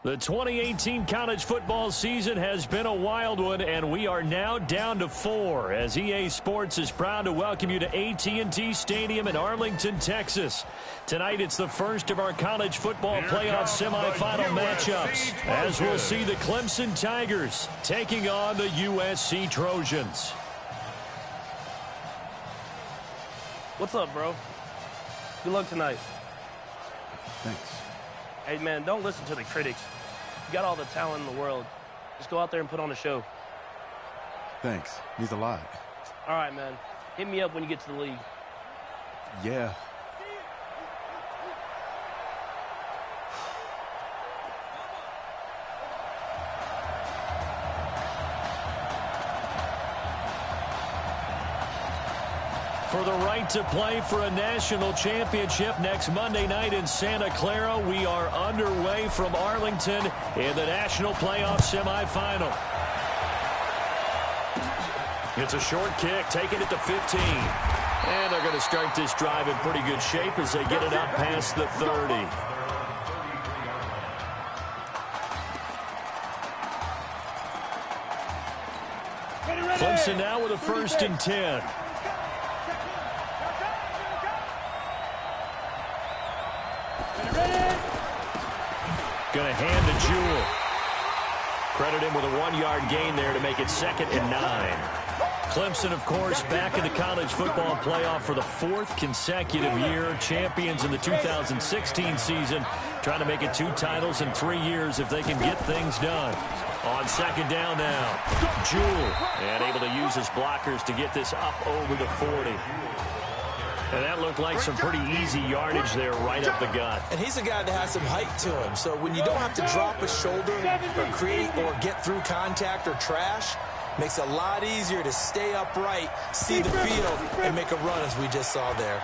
The 2018 college football season has been a wild one, and we are now down to 4 as EA Sports is proud to welcome you to AT&T Stadium in Arlington, Texas. Tonight, it's the first of our college football playoff semifinal matchups, as we'll see the Clemson Tigers taking on the USC Trojans. What's up, bro? Good luck tonight. Thanks. Hey, man, don't listen to the critics. You got all the talent in the world. Just go out there and put on a show. Thanks. Means a lot. All right, man. Hit me up when you get to the league. Yeah. For the right to play for a national championship next Monday night in Santa Clara, we are underway from Arlington in the national playoff semifinal. It's a short kick, taking it to 15. And they're going to start this drive in pretty good shape as they get it up past the 30. Clemson now with a 1st and 10. Going to hand to Jewell. Credit him with a 1-yard gain there to make it 2nd and 9. Clemson, of course, back in the college football playoff for the 4th consecutive year. Champions in the 2016 season, trying to make it 2 titles in 3 years if they can get things done. On 2nd down now, Jewell, and able to use his blockers to get this up over the 40. And that looked like some pretty easy yardage there right up the gut. And he's a guy that has some height to him. So when you don't have to drop a shoulder or create or get through contact or trash, makes it a lot easier to stay upright, see the field, and make a run as we just saw there.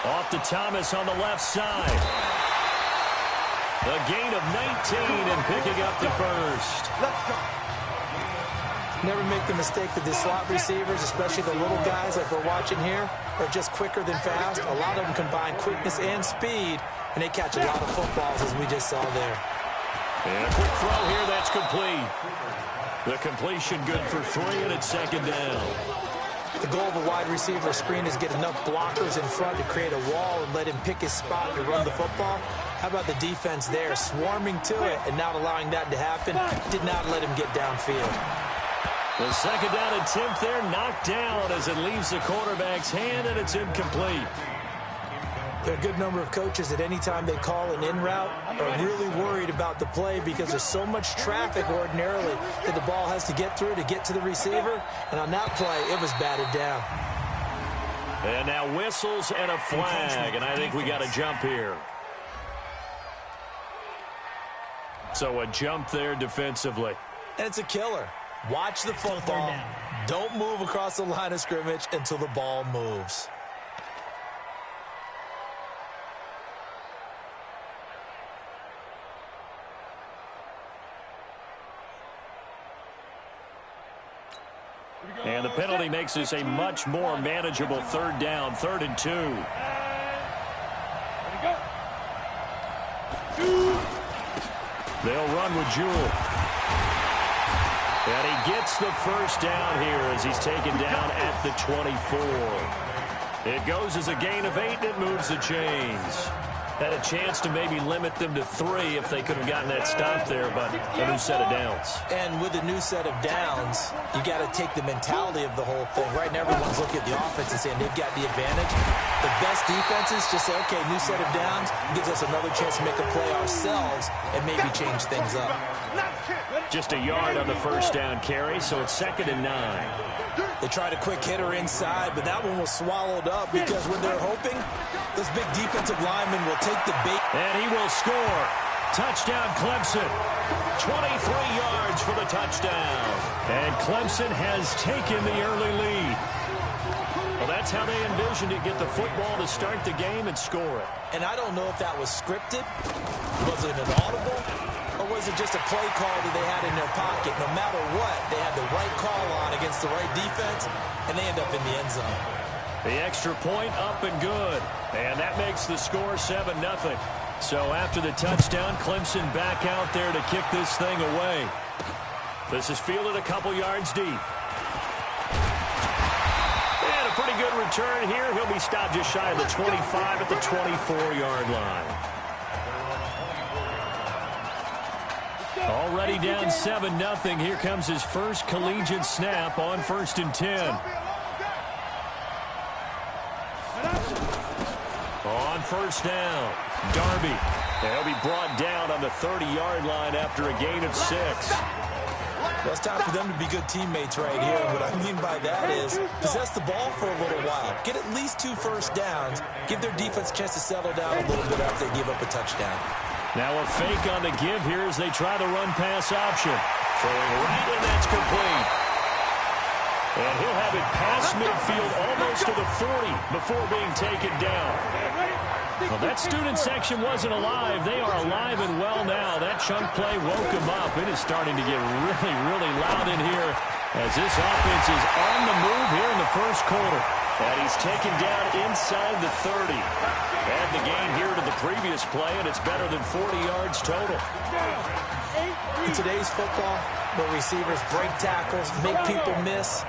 Off to Thomas on the left side. A gain of 19 and picking up the 1st. Let's go. Never make the mistake that the slot receivers, especially the little guys like we're watching here, are just quicker than fast. A lot of them combine quickness and speed, and they catch a lot of footballs, as we just saw there. And a quick throw here, that's complete. The completion good for 3, and it's 2nd down. The goal of a wide receiver screen is get enough blockers in front to create a wall and let him pick his spot to run the football. How about the defense there, swarming to it and not allowing that to happen? Did not let him get downfield. The 2nd down attempt there knocked down as it leaves the quarterback's hand, and it's incomplete. There are a good number of coaches that any time they call an in route are really worried about the play because there's so much traffic ordinarily that the ball has to get through to get to the receiver. And on that play, it was batted down. And now whistles and a flag, and I think we got a jump here. So a jump there defensively. And it's a killer. Watch the football. Don't move across the line of scrimmage until the ball moves. And the penalty makes this a much more manageable 3rd down, 3rd and 2. They'll run with Jewell. And he gets the 1st down here as he's taken down at the 24. It goes as a gain of 8, and it moves the chains. Had a chance to maybe limit them to 3 if they could have gotten that stop there, but a new set of downs. And with a new set of downs, you got to take the mentality of the whole thing. Right now, everyone's looking at the offense and saying they've got the advantage. The best defenses just say, okay, new set of downs gives us another chance to make a play ourselves and maybe change things up. Just a yard on the 1st down carry, so it's 2nd and 9. They tried a quick hitter inside, but that one was swallowed up because when they're hoping, those big defensive linemen will take the bait. And he will score. Touchdown, Clemson. 23 yards for the touchdown. And Clemson has taken the early lead. Well, that's how they envisioned it, get the football to start the game and score it. And I don't know if that was scripted. Was it an audible? Or was it just a play call that they had in their pocket? No matter what, they had the right call on against the right defense, and they end up in the end zone. The extra point up and good. And that makes the score 7-0. So after the touchdown, Clemson back out there to kick this thing away. This is fielded a couple yards deep. And a pretty good return here. He'll be stopped just shy of the 25 at the 24-yard line. Already down 7-0. Here comes his first collegiate snap on 1st and 10. On first down, Darby. He'll be brought down on the 30-yard line after a gain of 6. Well, it's time for them to be good teammates right here. What I mean by that is possess the ball for a little while. Get at least 2 first downs. Give their defense a chance to settle down a little bit after they give up a touchdown. Now a fake on the give here as they try the run-pass option. Throwing right, and that's complete. And he'll have it past midfield almost to the 40 before being taken down. Well, that student section wasn't alive. They are alive and well now. That chunk play woke them up. It is starting to get really, really loud in here as this offense is on the move here in the first quarter. And he's taken down inside the 30. Add the gain here to the previous play, and it's better than 40 yards total. In today's football, where receivers break tackles, make people miss,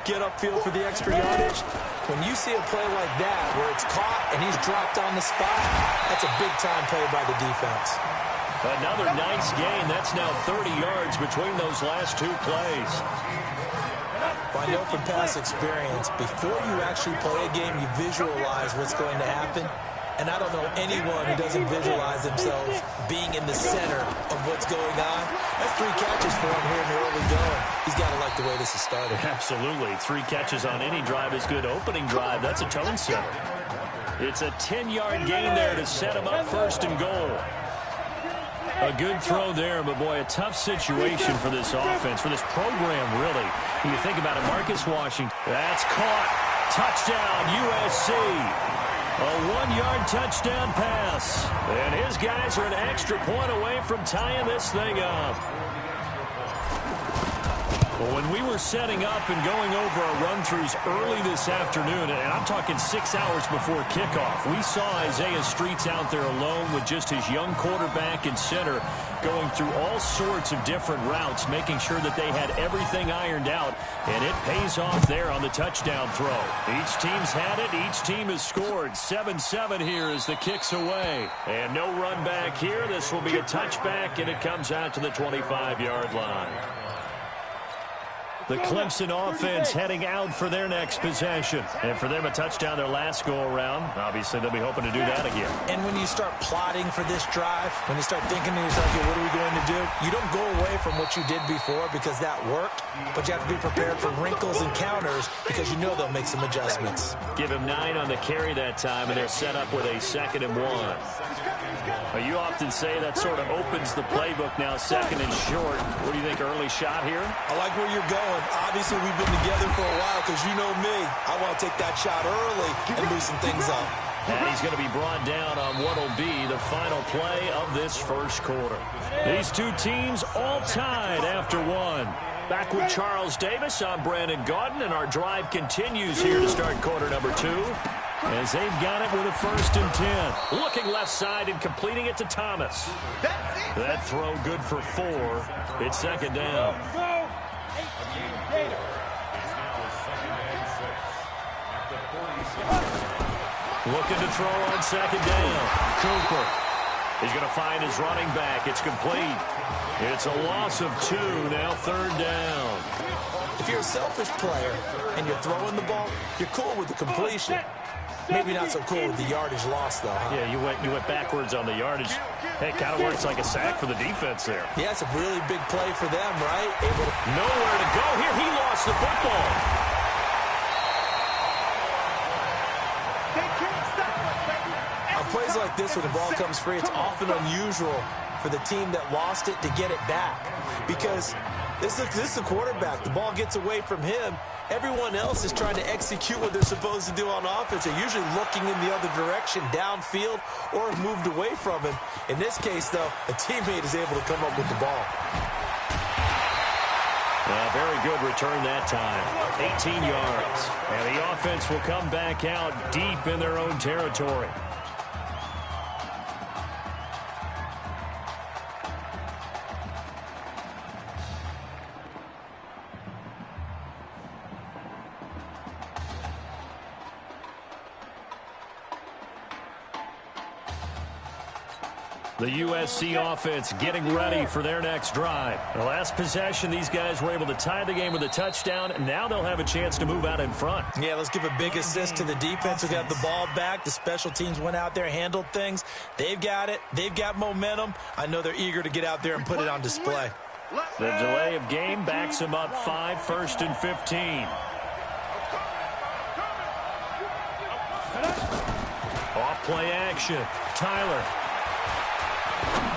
get upfield for the extra yardage, when you see a play like that where it's caught and he's dropped on the spot, that's a big-time play by the defense. Another nice gain. That's now 30 yards between those last 2 plays. Well, I know from past experience, before you actually play a game, you visualize what's going to happen. And I don't know anyone who doesn't visualize themselves being in the center of what's going on. That's 3 catches for him here in the early going. He's got to like the way this is started. Absolutely. 3 catches on any drive is good. Opening drive, that's a tone setter. It's a 10-yard gain there to set him up 1st and goal. A good throw there, but boy, a tough situation for this offense, for this program, really. When you think about it, Marcus Washington, that's caught. Touchdown, USC. A 1-yard touchdown pass. And his guys are an extra point away from tying this thing up. Well, when we were setting up and going over our run-throughs early this afternoon, and I'm talking 6 hours before kickoff, we saw Isaiah Streets out there alone with just his young quarterback and center going through all sorts of different routes, making sure that they had everything ironed out, and it pays off there on the touchdown throw. Each team's had it. Each team has scored. 7-7 here as the kick's away. And no run back here. This will be a touchback, and it comes out to the 25-yard line. The Clemson offense heading out for their next possession. And for them, a touchdown their last go-around. Obviously, they'll be hoping to do that again. And when you start plotting for this drive, when you start thinking to yourself, okay, what are we going to do? You don't go away from what you did before because that worked, but you have to be prepared for wrinkles and counters because you know they'll make some adjustments. Give him 9 on the carry that time, and they're set up with a 2nd and 1. You often say that sort of opens the playbook now, 2nd and short. What do you think, early shot here? I like where you're going. Obviously, we've been together for a while because you know me. I want to take that shot early and loosen things up. And he's going to be brought down on what will be the final play of this first quarter. These 2 teams all tied after 1. Back with Charles Davis, I'm Brandon Gaudin, and our drive continues here to start quarter number 2. As they've got it with a 1st and 10. Looking left side and completing it to Thomas. That throw good for 4. It's 2nd down. Looking to throw on 2nd down. Cooper. He's going to find his running back. It's complete. It's a loss of 2. Now 3rd down. If you're a selfish player and you're throwing the ball, you're cool with the completion. Maybe not so cool with the yardage loss, though, huh? Yeah, you went backwards on the yardage. Hey, it kind of works like a sack for the defense there. Yeah, it's a really big play for them, right? Able to... Nowhere to go here. He lost the football. On plays like this where the ball comes free, it's often unusual for the team that lost it to get it back. Because this is the quarterback. The ball gets away from him. Everyone else is trying to execute what they're supposed to do on offense. They're usually looking in the other direction, downfield, or have moved away from him. In this case, though, a teammate is able to come up with the ball. Very good return that time. 18 yards. And the offense will come back out deep in their own territory. The USC offense getting ready for their next drive. The last possession, these guys were able to tie the game with a touchdown, and now they'll have a chance to move out in front. Yeah, let's give a big assist to the defense who got the ball back. The special teams went out there, handled things. They've got it. They've got momentum. I know they're eager to get out there and put it on display. The delay of game backs them up 5, 1st and 15. Off play action. Tyler.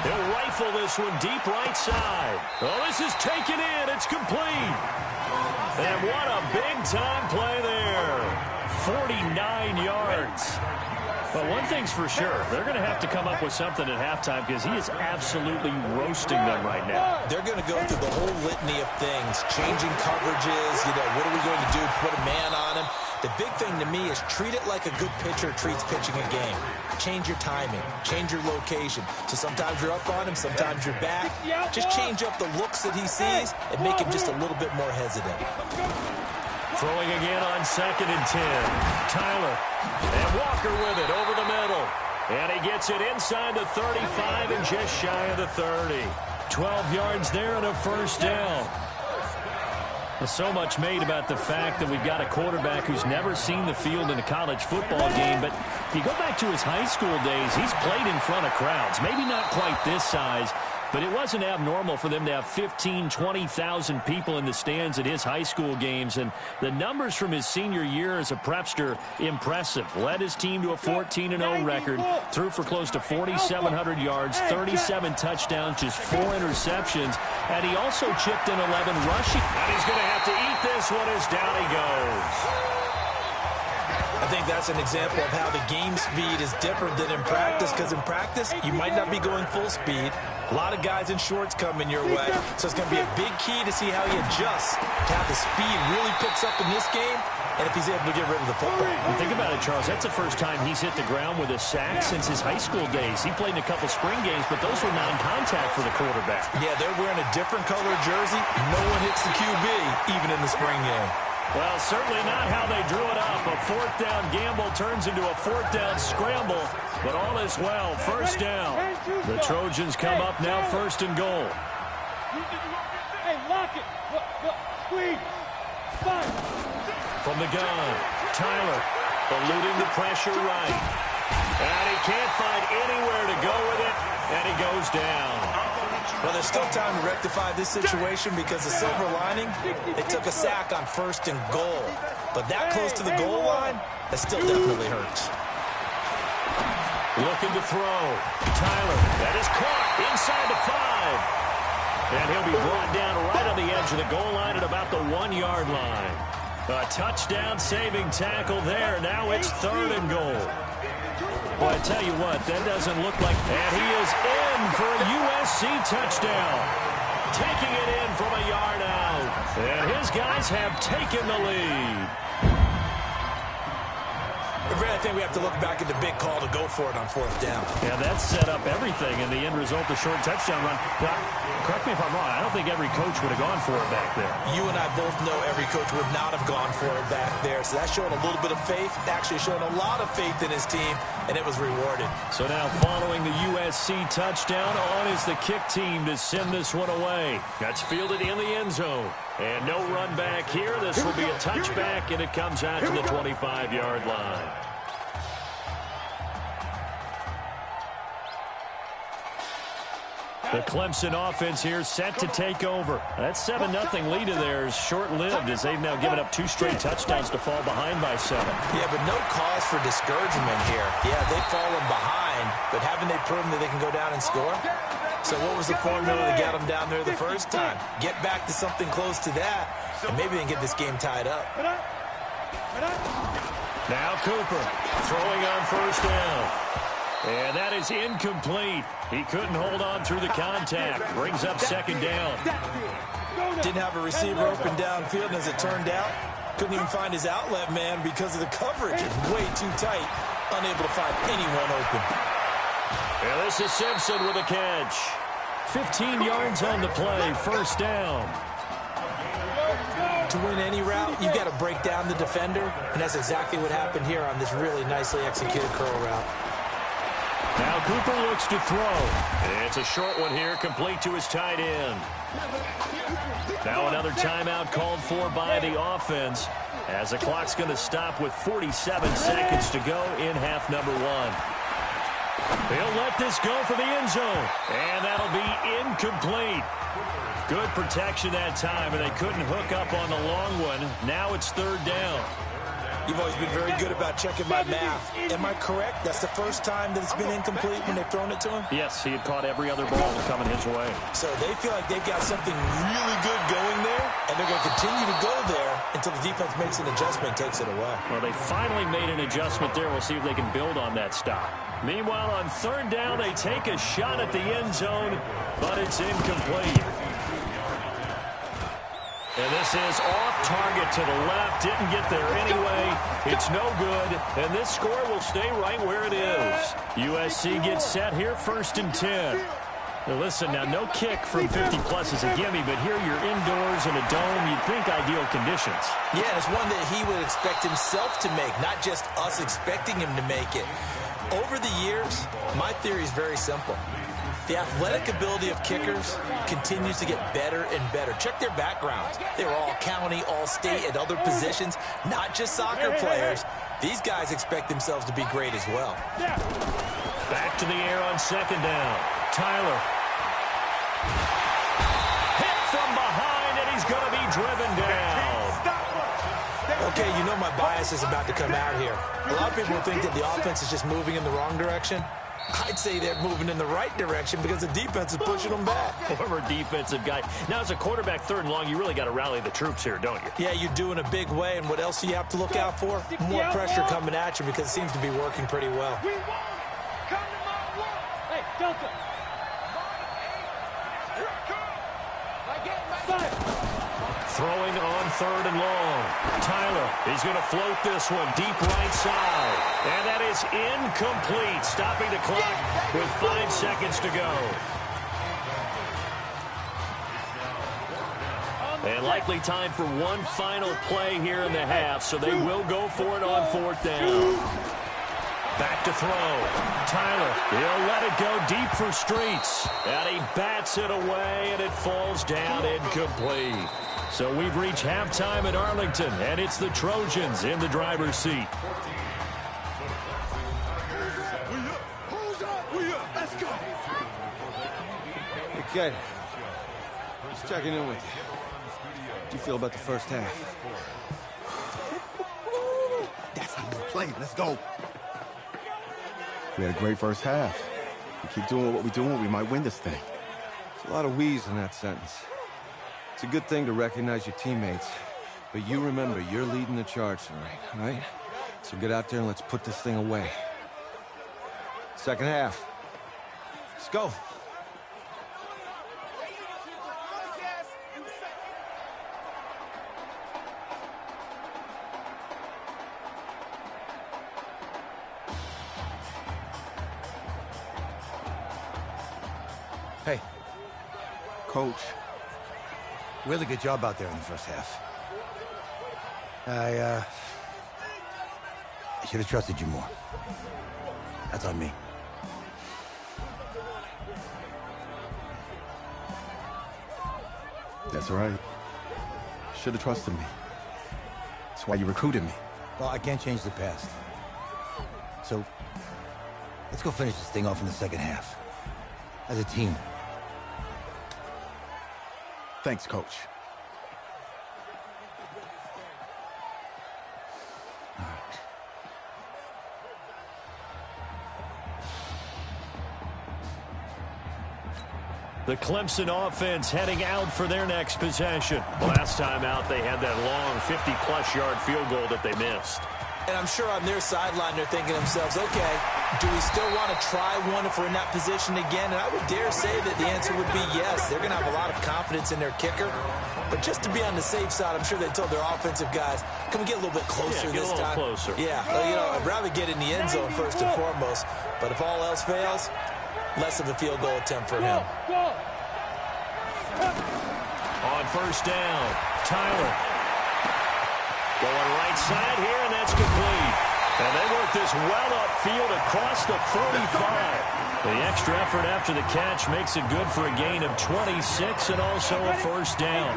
He'll rifle this one deep right side. Oh, this is taken in. It's complete. And what a big-time play there. 49 yards. But one thing's for sure, they're going to have to come up with something at halftime because he is absolutely roasting them right now. They're going to go through the whole litany of things, changing coverages, what are we going to do, put a man on him. The big thing to me is treat it like a good pitcher treats pitching a game. Change your timing, change your location. So sometimes you're up on him, sometimes you're back. Just change up the looks that he sees and make him just a little bit more hesitant. Throwing again on 2nd and 10. Tyler. And Walker with it over the middle. And he gets it inside the 35 and just shy of the 30. 12 yards there and a first down. So much made about the fact that we've got a quarterback who's never seen the field in a college football game. But if you go back to his high school days, he's played in front of crowds. Maybe not quite this size, but it wasn't abnormal for them to have 15,000, 20,000 people in the stands at his high school games. And the numbers from his senior year as a prepster, impressive. Led his team to a 14-0 record, threw for close to 4,700 yards, 37 touchdowns, just 4 interceptions. And he also chipped in 11 rushing. And he's going to have to eat this one as down he goes. I think that's an example of how the game speed is different than in practice, because in practice, you might not be going full speed. A lot of guys in shorts coming your way, so it's going to be a big key to see how he adjusts to how the speed really picks up in this game and if he's able to get rid of the football. And think about it, Charles. That's the first time he's hit the ground with a sack since his high school days. He played in a couple spring games, but those were non-contact for the quarterback. Yeah, they're wearing a different color jersey. No one hits the QB, even in the spring game. Well, certainly not how they drew it up. A 4th down gamble turns into a 4th down scramble, but all is well. First down. The Trojans come up now 1st and goal. Hey, lock it. Squeeze. From the gun, Tyler eluding the pressure right. And he can't find anywhere to go with it, and he goes down. Well, there's still time to rectify this situation because the silver lining, they took a sack on 1st and goal. But that close to the goal line, that still definitely hurts. Looking to throw. Tyler, that is caught inside the 5. And he'll be brought down right on the edge of the goal line at about the 1-yard line. A touchdown-saving tackle there. Now it's 3rd and goal. Well, I tell you what, that doesn't look like... And he is in for a USC touchdown. Taking it in from a yard out. And his guys have taken the lead. I think we have to look back at the big call to go for it on 4th down. Yeah, that set up everything in the end result, the short touchdown run. Well, correct me if I'm wrong, I don't think every coach would have gone for it back there. You and I both know every coach would not have gone for it back there. So that showed a little bit of faith, actually showed a lot of faith in his team, and it was rewarded. So now following the USC touchdown, on is the kick team to send this one away. That's fielded in the end zone. And no run back here. This will be a touchback, and it comes out to the 25-yard line. The Clemson offense here set to take over. That 7-0 lead of theirs short-lived as they've now given up 2 straight touchdowns to fall behind by 7. Yeah, but no cause for discouragement here. Yeah, they've fallen behind, but haven't they proven that they can go down and score? So what was the formula that got them down there the first time? Get back to something close to that, and maybe they can get this game tied up. Now Cooper throwing on 1st down. And that is incomplete. He couldn't hold on through the contact. Brings up 2nd down. Didn't have a receiver open downfield, and as it turned out, couldn't even find his outlet man because of the coverage. It's way too tight. Unable to find anyone open. And this is Simpson with a catch. 15 yards on the play. 1st down. To win any route, you've got to break down the defender, and that's exactly what happened here on this really nicely executed curl route. Now Cooper looks to throw. It's a short one here, complete to his tight end. Now another timeout called for by the offense, as the clock's going to stop with 47 seconds to go in half number 1. He'll let this go for the end zone, and that'll be incomplete. Good protection that time, and they couldn't hook up on the long one. Now it's third down. You've always been very good about checking my math. Am I correct? That's the first time that it's been incomplete when they've thrown it to him? Yes, he had caught every other ball coming his way. So they feel like they've got something really good going there, and they're going to continue to go there until the defense makes an adjustment and takes it away. Well, they finally made an adjustment there. We'll see if they can build on that stop. Meanwhile, on third down, they take a shot at the end zone, but it's incomplete. And this is off target to the left. Didn't get there anyway. It's no good. And this score will stay right where it is. USC gets set here, 1st and 10. Now listen, now no kick from 50-plus is a gimme, but here you're indoors in a dome. You'd think ideal conditions. Yeah, it's one that he would expect himself to make, not just us expecting him to make it. Over the years, my theory is very simple. The athletic ability of kickers continues to get better and better. Check their backgrounds. They were all county, all state, at other positions, not just soccer players. These guys expect themselves to be great as well. Back to the air on second down. Tyler. Hit from behind, and he's going to be driven down. Okay, you know my bias is about to come out here. A lot of people think that the offense is just moving in the wrong direction. I'd say they're moving in the right direction because the defense is pushing them back. Former defensive guy. Now, as a quarterback, 3rd and long, you really got to rally the troops here, don't you? Yeah, you do in a big way. And what else do you have to look out for? More pressure coming at you because it seems to be working pretty well. Hey, Delta. Throwing on 3rd and long. Tyler, he's going to float this one deep right side. And that is incomplete, stopping the clock with 5 seconds to go. And likely time for one final play here in the half, so they will go for it on 4th down. Back to throw. Tyler, he'll let it go deep for Streets. And he bats it away, and it falls down incomplete. So we've reached halftime at Arlington, and it's the Trojans in the driver's seat. Let's go. Okay. Just checking in with you. How do you feel about the first half? That's how we play. Let's go. We had a great first half. We keep doing what we're doing, we might win this thing. There's a lot of wheeze in that sentence. It's a good thing to recognize your teammates, but you remember, you're leading the charge tonight, all right? So get out there and let's put this thing away. Second half. Let's go. Hey. Coach. Really good job out there in the first half. I should have trusted you more. That's on me. That's right. Should have trusted me. That's why you recruited me. Well, I can't change the past. So, let's go finish this thing off in the second half. As a team. Thanks, Coach. The Clemson offense heading out for their next possession. Last time out, they had that long 50-plus yard field goal that they missed. And I'm sure on their sideline, they're thinking to themselves, okay, do we still want to try one if we're in that position again? And I would dare say that the answer would be yes. They're going to have a lot of confidence in their kicker. But just to be on the safe side, I'm sure they told their offensive guys, can we get a little bit closer this time? Closer. Yeah, you know, I'd rather get in the end zone first and foremost. But if all else fails, less of a field goal attempt for him. On first down, Tyler. Going right side here, and that's complete. And they work this well upfield across the 45. The extra effort after the catch makes it good for a gain of 26 and also a first down.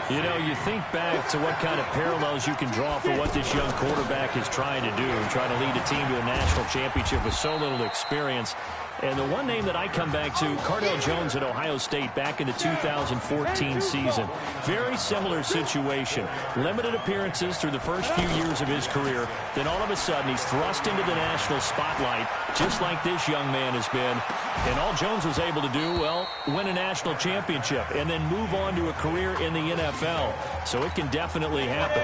You know, you think back to what kind of parallels you can draw for what this young quarterback is trying to do, trying to lead a team to a national championship with so little experience. And the one name that I come back to, Cardale Jones at Ohio State back in the 2014 season. Very similar situation. Limited appearances through the first few years of his career. Then all of a sudden he's thrust into the national spotlight, just like this young man has been. And all Jones was able to do, well, win a national championship and then move on to a career in the NFL. So it can definitely happen.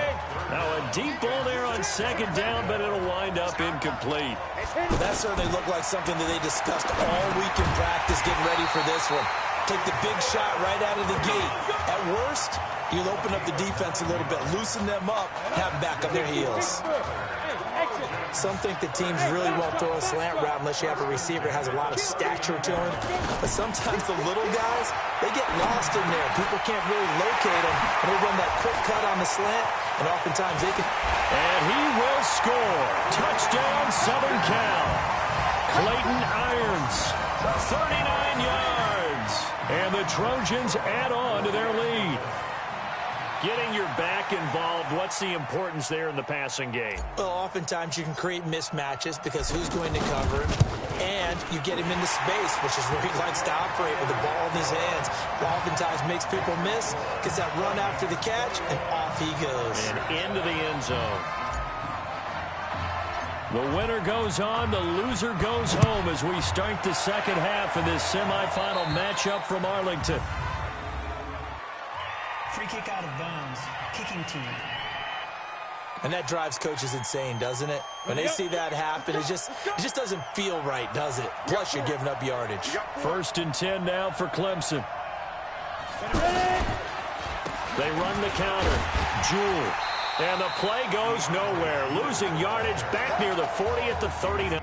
Now a deep ball there on second down, but it'll wind up incomplete. Well, that certainly looked like something that they discussed all week in practice, getting ready for this one. Take the big shot right out of the gate. At worst, you'll open up the defense a little bit, loosen them up, have them back on their heels. Some think the teams really won't throw a slant route unless you have a receiver that has a lot of stature to him. But sometimes the little guys, they get lost in there. People can't really locate them, and they run that quick cut on the slant, and oftentimes they can... And he will score. Touchdown, Southern Cal. Clayton Irons, 39 yards. And the Trojans add on to their lead. Getting your back involved, what's the importance there in the passing game? Well, oftentimes you can create mismatches because who's going to cover him? And you get him into space, which is where he likes to operate with the ball in his hands. Oftentimes makes people miss, gets that run after the catch, and off he goes. And into the end zone. The winner goes on, the loser goes home as we start the second half in this semifinal matchup from Arlington. Free kick out of bounds. Kicking team. And that drives coaches insane, doesn't it? When they see that happen, it just doesn't feel right, does it? Plus, you're giving up yardage. 1st and 10 now for Clemson. They run the counter. Jewell. And the play goes nowhere. Losing yardage back near the 40 at the 39.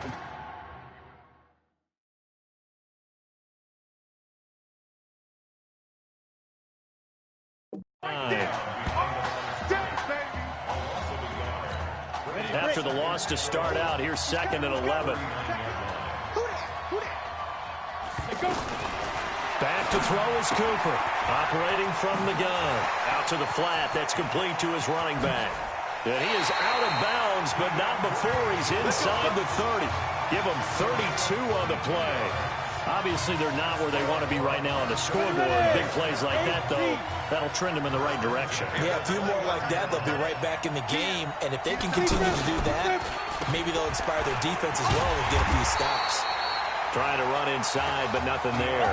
After the loss to start out, here's 2nd and 11. Back to throw is Cooper. Operating from the gun. Out to the flat. That's complete to his running back. And he is out of bounds, but not before he's inside the 30. Give him 32 on the play. Obviously, they're not where they want to be right now on the scoreboard. Big plays like that, though, that'll trend them in the right direction. Yeah, a few more like that, they'll be right back in the game. And if they can continue to do that, maybe they'll inspire their defense as well and get a few stops. Trying to run inside, but nothing there.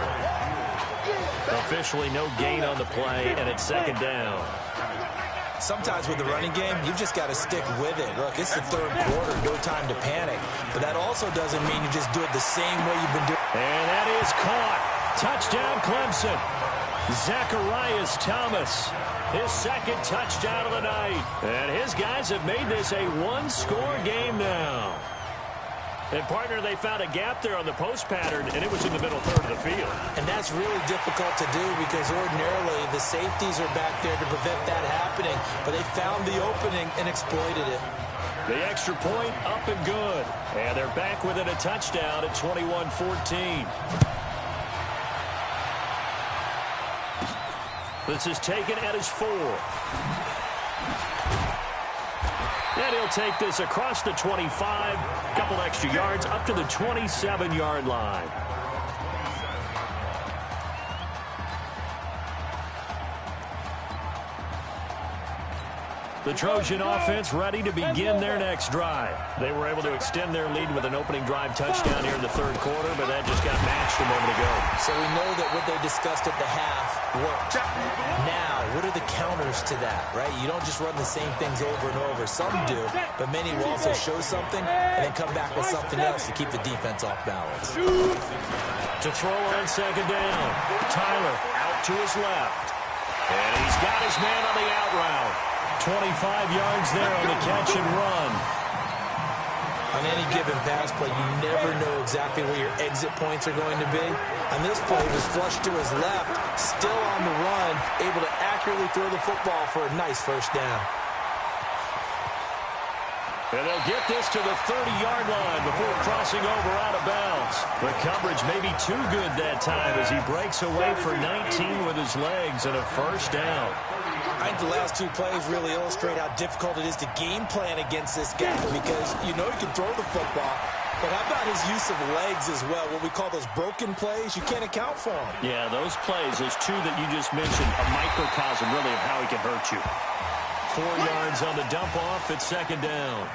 Officially no gain on the play, and it's 2nd down. Sometimes with the running game, you've just got to stick with it. Look, it's the 3rd quarter, no time to panic. But that also doesn't mean you just do it the same way you've been doing. And that is caught. Touchdown, Clemson. Zacharias Thomas, his 2nd touchdown of the night. And his guys have made this a one-score game now. And, partner, they found a gap there on the post pattern, and it was in the middle 3rd of the field. And that's really difficult to do because ordinarily the safeties are back there to prevent that happening. But they found the opening and exploited it. The extra point up and good. And they're back within a touchdown at 21-14. This is taken at his 4. And he'll take this across the 25, a couple extra yards, up to the 27-yard line. The Trojan offense ready to begin their next drive. They were able to extend their lead with an opening drive touchdown here in the 3rd quarter, but that just got matched a moment ago. So we know that what they discussed at the half worked. Now, what are the counters to that, right? You don't just run the same things over and over. Some do, but many will also show something and then come back with something else to keep the defense off balance. To throw on 2nd down, Tyler out to his left. And he's got his man on the out route. 25 yards there on the catch and run. On any given pass play, you never know exactly where your exit points are going to be. On this play, he was flushed to his left, still on the run, able to accurately throw the football for a nice 1st down. And they'll get this to the 30-yard line before crossing over out of bounds. The coverage may be too good that time as he breaks away for 19 with his legs and a first down. I think the last two plays really illustrate how difficult it is to game plan against this guy because you know he can throw the football, but how about his use of legs as well? What we call those broken plays, you can't account for them. Yeah, those plays, those two that you just mentioned, a microcosm really of how he can hurt you. 4 yards on the dump off. It's second down.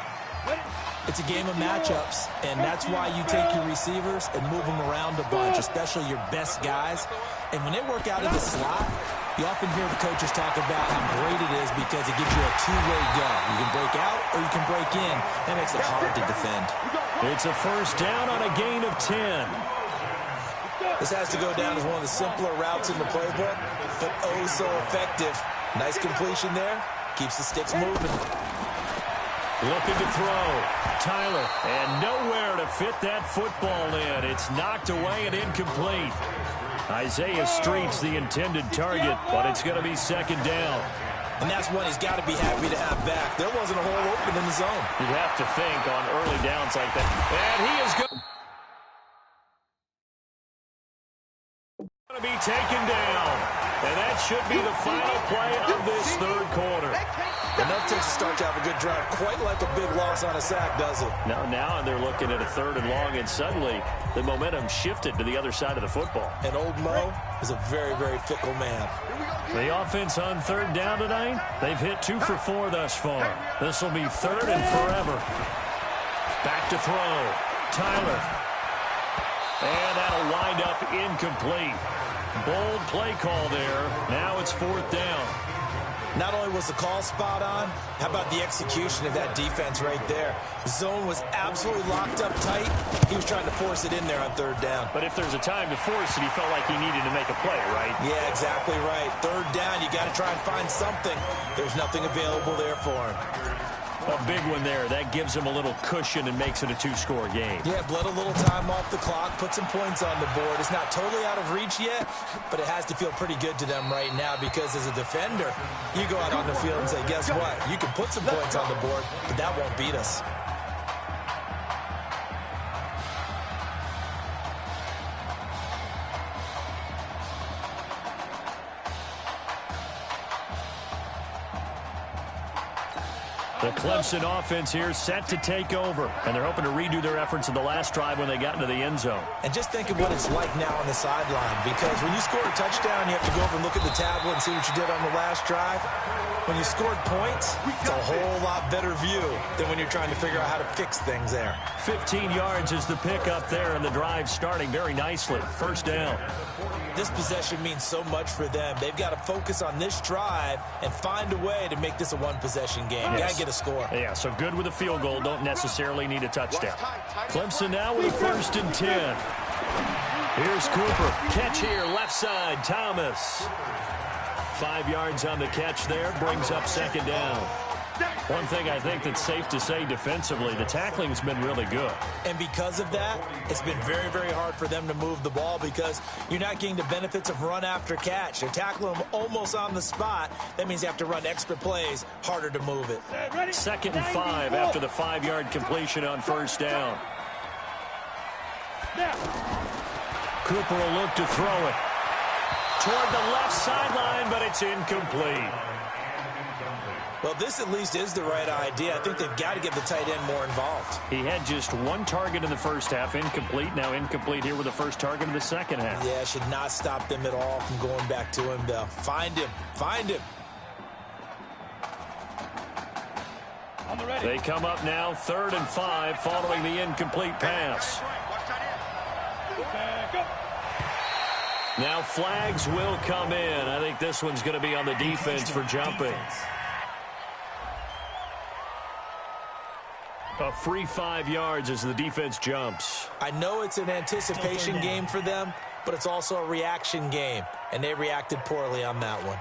It's a game of matchups, and that's why you take your receivers and move them around a bunch, especially your best guys. And when they work out of the slot, you often hear the coaches talk about how great it is because it gives you a two-way go. You can break out or you can break in. That makes it hard to defend. It's a first down on a gain of 10. This has to go down as one of the simpler routes in the playbook, but oh so effective. Nice completion there. Keeps the sticks moving. Looking to throw. Tyler, and nowhere to fit that football in. It's knocked away and incomplete. Isaiah Street's the intended target, but it's going to be second down. And that's one he's got to be happy to have back. There wasn't a hole open in the zone. You'd have to think on early downs like that. And he is going to be taken down. And that should be the final play of this third quarter. Enough takes a start to have a good drive. Quite like a big loss on a sack, does it? Now they're looking at a third and long, and suddenly the momentum shifted to the other side of the football. And old Mo is a very, very fickle man. The offense on third down tonight, they've hit 2 for 4 thus far. This will be third and forever. Back to throw. Tyler. And that'll wind up incomplete. Bold play call there. Now it's fourth down. Not only was the call spot on, how about the execution of that defense right there? The zone was absolutely locked up tight. He was trying to force it in there on third down. But if there's a time to force it, he felt like he needed to make a play, right? Yeah, exactly right. Third down, you got to try and find something. There's nothing available there for him. A big one there. That gives him a little cushion and makes it a 2-score game. Yeah, bled a little time off the clock, put some points on the board. It's not totally out of reach yet, but it has to feel pretty good to them right now because as a defender, you go out on the field and say, guess what? You can put some points on the board, but that won't beat us. The Clemson offense here set to take over, and they're hoping to redo their efforts in the last drive when they got into the end zone. And just think of what it's like now on the sideline, because when you score a touchdown, you have to go over and look at the tablet and see what you did on the last drive. When you scored points, it's a whole lot better view than when you're trying to figure out how to fix things there. 15 yards is the pickup there, and the drive starting very nicely. First down. This possession means so much for them. They've got to focus on this drive and find a way to make this a one-possession game. Yes. Got to get a score. Yeah, so good with a field goal. Don't necessarily need a touchdown. Clemson now with a first and 10. Here's Cooper. Catch here, left side, Thomas. 5 yards on the catch there, brings up second down. One thing I think that's safe to say defensively, the tackling's been really good. And because of that, it's been very, very hard for them to move the ball because you're not getting the benefits of run after catch. They're tackling them almost on the spot. That means you have to run extra plays, harder to move it. Second and 5 after the 5-yard completion on first down. Cooper will look to throw it toward the left sideline, but it's incomplete. Well, this at least is the right idea. I think they've got to get the tight end more involved. He had just 1 target in the first half, incomplete. Now incomplete here with the first target of the second half. Yeah, should not stop them at all from going back to him, though. Find him. Find him. They come up now, 3rd and 5, following the incomplete pass. Now flags will come in. I think this one's going to be on the defense for jumping. A free 5 yards as the defense jumps. I know it's an anticipation game for them, but it's also a reaction game, and they reacted poorly on that one.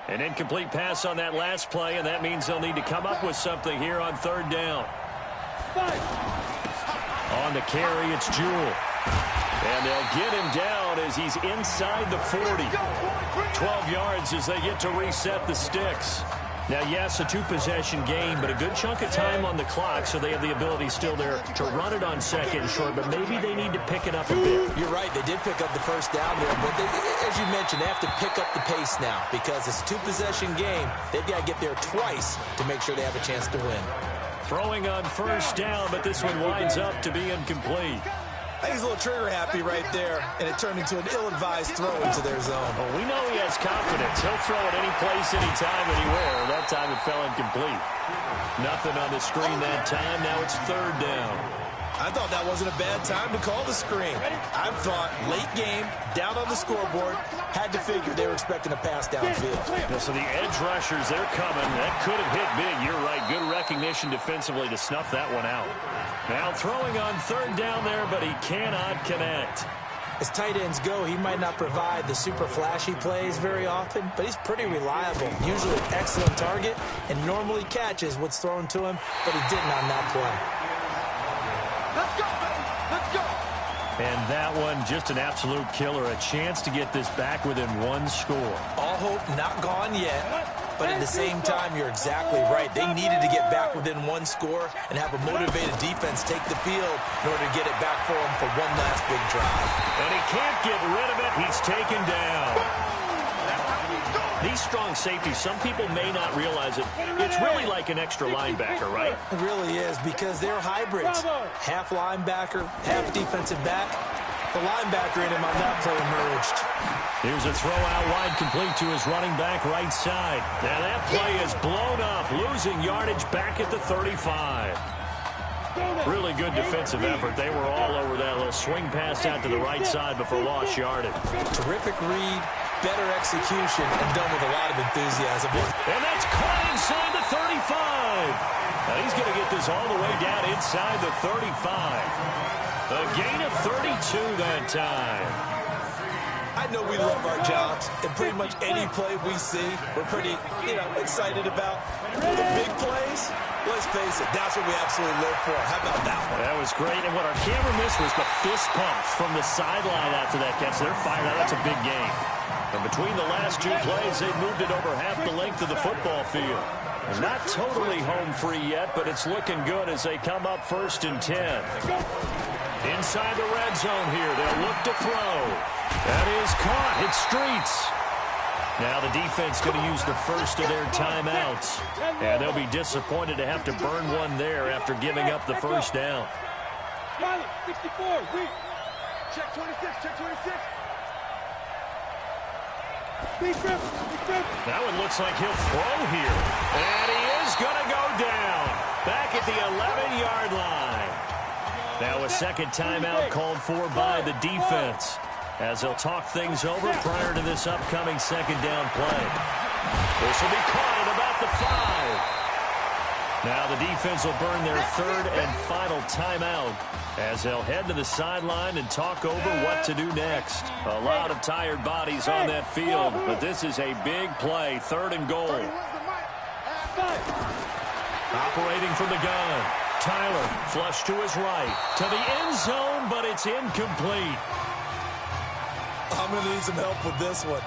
An incomplete pass on that last play, and that means they'll need to come up with something here on third down. On the carry, it's Jewell. And they'll get him down as he's inside the 40. 12 yards as they get to reset the sticks. Now, yes, a two-possession game, but a good chunk of time on the clock, so they have the ability still there to run it on second and short, but maybe they need to pick it up a bit. You're right. They did pick up the first down there, but as you mentioned, they have to pick up the pace now because it's a two-possession game. They've got to get there twice to make sure they have a chance to win. Throwing on first down, but this one winds up to be incomplete. I think he's a little trigger-happy right there, and it turned into an ill-advised throw into their zone. Well, we know he has confidence. He'll throw it any place, anytime, anywhere. That time it fell incomplete. Nothing on the screen that time. Now it's third down. I thought that wasn't a bad time to call the screen. I thought late game, down on the scoreboard, had to figure they were expecting a pass downfield. Yeah, so the edge rushers, they're coming. That could have hit big. You're right. Good recognition defensively to snuff that one out. Now throwing on third down there, but he cannot connect. As tight ends go, he might not provide the super flashy plays very often, but he's pretty reliable. Usually an excellent target and normally catches what's thrown to him, but he didn't on that play. Let's go, baby. Let's go. And that one, just an absolute killer. A chance to get this back within one score. All hope not gone yet, but at the same time, you're exactly right. They needed to get back within one score and have a motivated defense take the field in order to get it back for them for one last big drive. And he can't get rid of it. He's taken down. These strong safeties, some people may not realize it. It's really like an extra linebacker, right? It really is because they're hybrids. Half linebacker, half defensive back. The linebacker in him on that play emerged. Here's a throw out wide complete to his running back right side. Now that play is blown up, losing yardage back at the 35. Really good defensive effort. They were all over that little swing pass out to the right side before lost yardage. Terrific read, better execution, and done with a lot of enthusiasm. And that's caught inside the 35. Now he's going to get this all the way down inside the 35. A gain of 32 that time. I know we love our jobs, and pretty much any play we see, we're pretty, excited about. The big plays, let's face it, that's what we absolutely live for. How about that one? That was great, and what our camera missed was the fist pumps from the sideline after that catch. They're fired out. That's a big game. And between the last two plays, they've moved it over half the length of the football field. They're not totally home free yet, but it's looking good as they come up 1st and 10. Inside the red zone here, they'll look to throw. That is caught. It's Streets. Now the defense going to use the first of their timeouts. And they'll be disappointed to have to burn one there after giving up the first down. 64, weak. Check 26, check 26. That one looks like he'll throw here. And he is going to go down. Back at the 11-yard line. Now a second timeout called for by the defense as they'll talk things over prior to this upcoming second down play. This will be caught at about the 5. Now the defense will burn their third and final timeout as they'll head to the sideline and talk over what to do next. A lot of tired bodies on that field, but this is a big play, 3rd and goal. Operating from the gun. Tyler, flush to his right, to the end zone, but it's incomplete. I'm going to need some help with this one.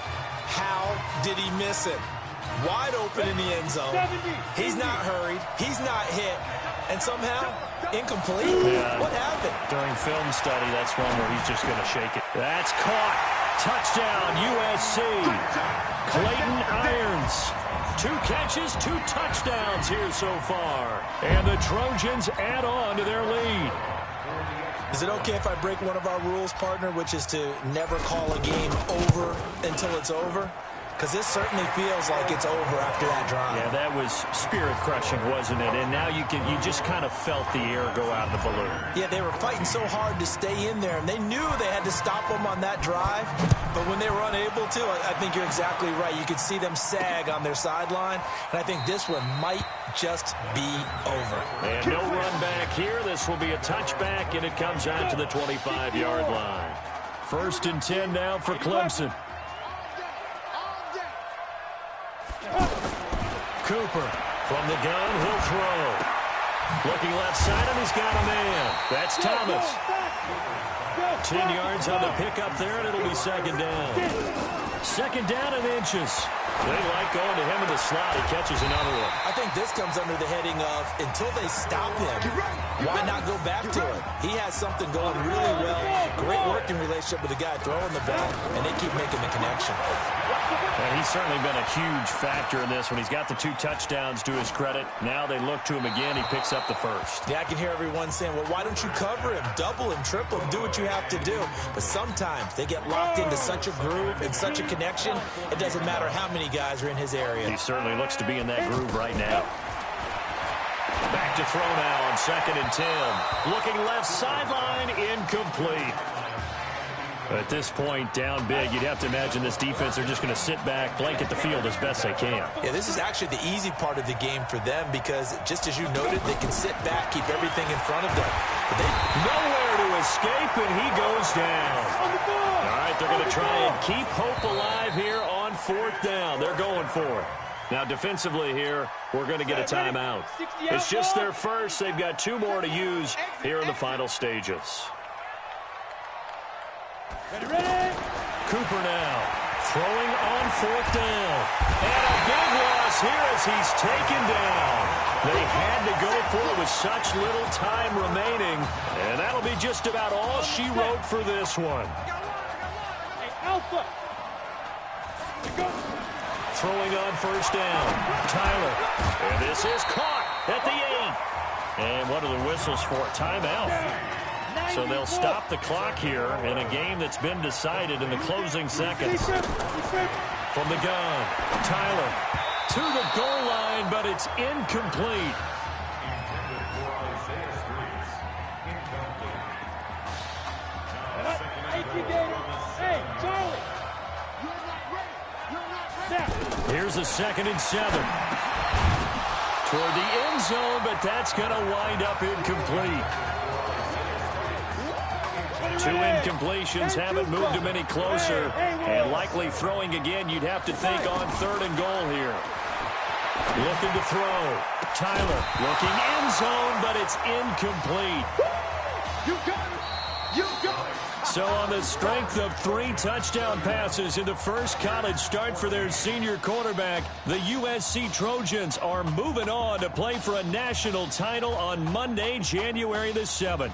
How did he miss it? Wide open in the end zone. He's not hurried. He's not hit. And somehow, incomplete? Yeah. What happened? During film study, that's one where he's just going to shake it. That's caught. Touchdown, USC. Clayton Irons. 2 catches, 2 touchdowns here so far. And the Trojans add on to their lead. Is it okay if I break one of our rules, partner, which is to never call a game over until it's over? Because this certainly feels like it's over after that drive. Yeah, that was spirit-crushing, wasn't it? And now you just kind of felt the air go out of the balloon. Yeah, they were fighting so hard to stay in there, and they knew they had to stop them on that drive. But when they were unable to, I think you're exactly right. You could see them sag on their sideline, and I think this one might just be over. And no run back here. This will be a touchback, and it comes out to the 25-yard line. 1st and 10 now for Clemson. Cooper from the gun, he'll throw. Looking left side, and he's got a man. That's Thomas. 10 yards on the pickup there, and it'll be second down. Second down and inches. They like going to him in the slot. He catches another one. I think this comes under the heading of until they stop him, why not go back to him? He has something going really well. Great working relationship with the guy throwing the ball, and they keep making the connection. And he's certainly been a huge factor in this when he's got the 2 touchdowns to his credit. Now they look to him again. He picks up the first. Yeah, I can hear everyone saying, well, why don't you cover him, double him, triple him, do what you have to do. But sometimes they get locked into such a groove and such a connection, it doesn't matter how many guys are in his area. He certainly looks to be in that groove right now. Back to throw now on 2nd and 10. Looking left sideline, incomplete. At this point, down big, you'd have to imagine this defense are just going to sit back, blanket the field as best they can. Yeah, this is actually the easy part of the game for them because, just as you noted, they can sit back, keep everything in front of them. But they nowhere to escape, and he goes down. All right, they're going to try and keep hope alive here on 4th down. They're going for it. Now, defensively here, we're going to get a timeout. It's just their first. They've got 2 more to use here in the final stages. Ready? Cooper now throwing on 4th down. And a big loss here as he's taken down. They had to go for it with such little time remaining. And that'll be just about all she wrote for this one. Hey, Alpha. Throwing on 1st down. Tyler. And this is caught at the 8. And what are the whistles for? Timeout. So they'll stop the clock here in a game that's been decided in the closing seconds. From the gun, Tyler to the goal line, but it's incomplete. Hey, Charlie. Here's a 2nd and 7. Toward the end zone, but that's going to wind up incomplete. 2 incompletions haven't moved him any closer. And likely throwing again, you'd have to think on 3rd and goal here. Looking to throw. Tyler looking end zone, but it's incomplete. You got it. You got it. So on the strength of 3 touchdown passes in the first college start for their senior quarterback, the USC Trojans are moving on to play for a national title on Monday, January the 7th.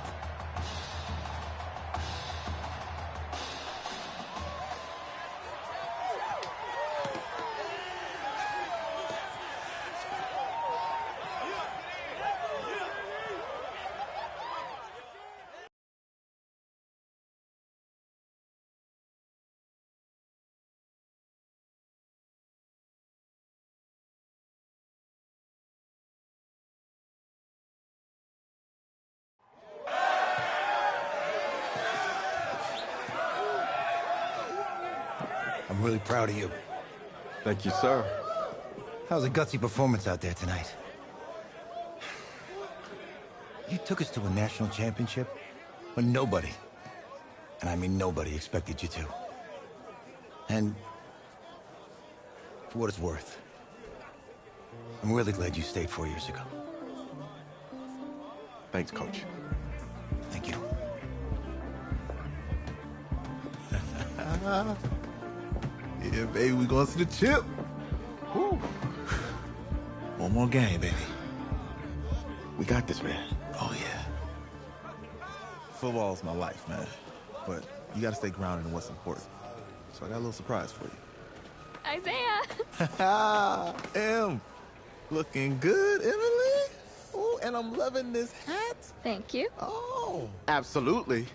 I'm really proud of you. Thank you, sir. How's a gutsy performance out there tonight? You took us to a national championship when nobody, and I mean nobody, expected you to. And for what it's worth, I'm really glad you stayed 4 years ago. Thanks, Coach. Thank you. Yeah, baby, we going to the chip. Woo. One more game, baby. We got this, man. Oh, yeah. Football's my life, man. But you got to stay grounded in what's important. So I got a little surprise for you. Isaiah! Em, looking good, Emily. Ooh, and I'm loving this hat. Thank you. Oh. Absolutely.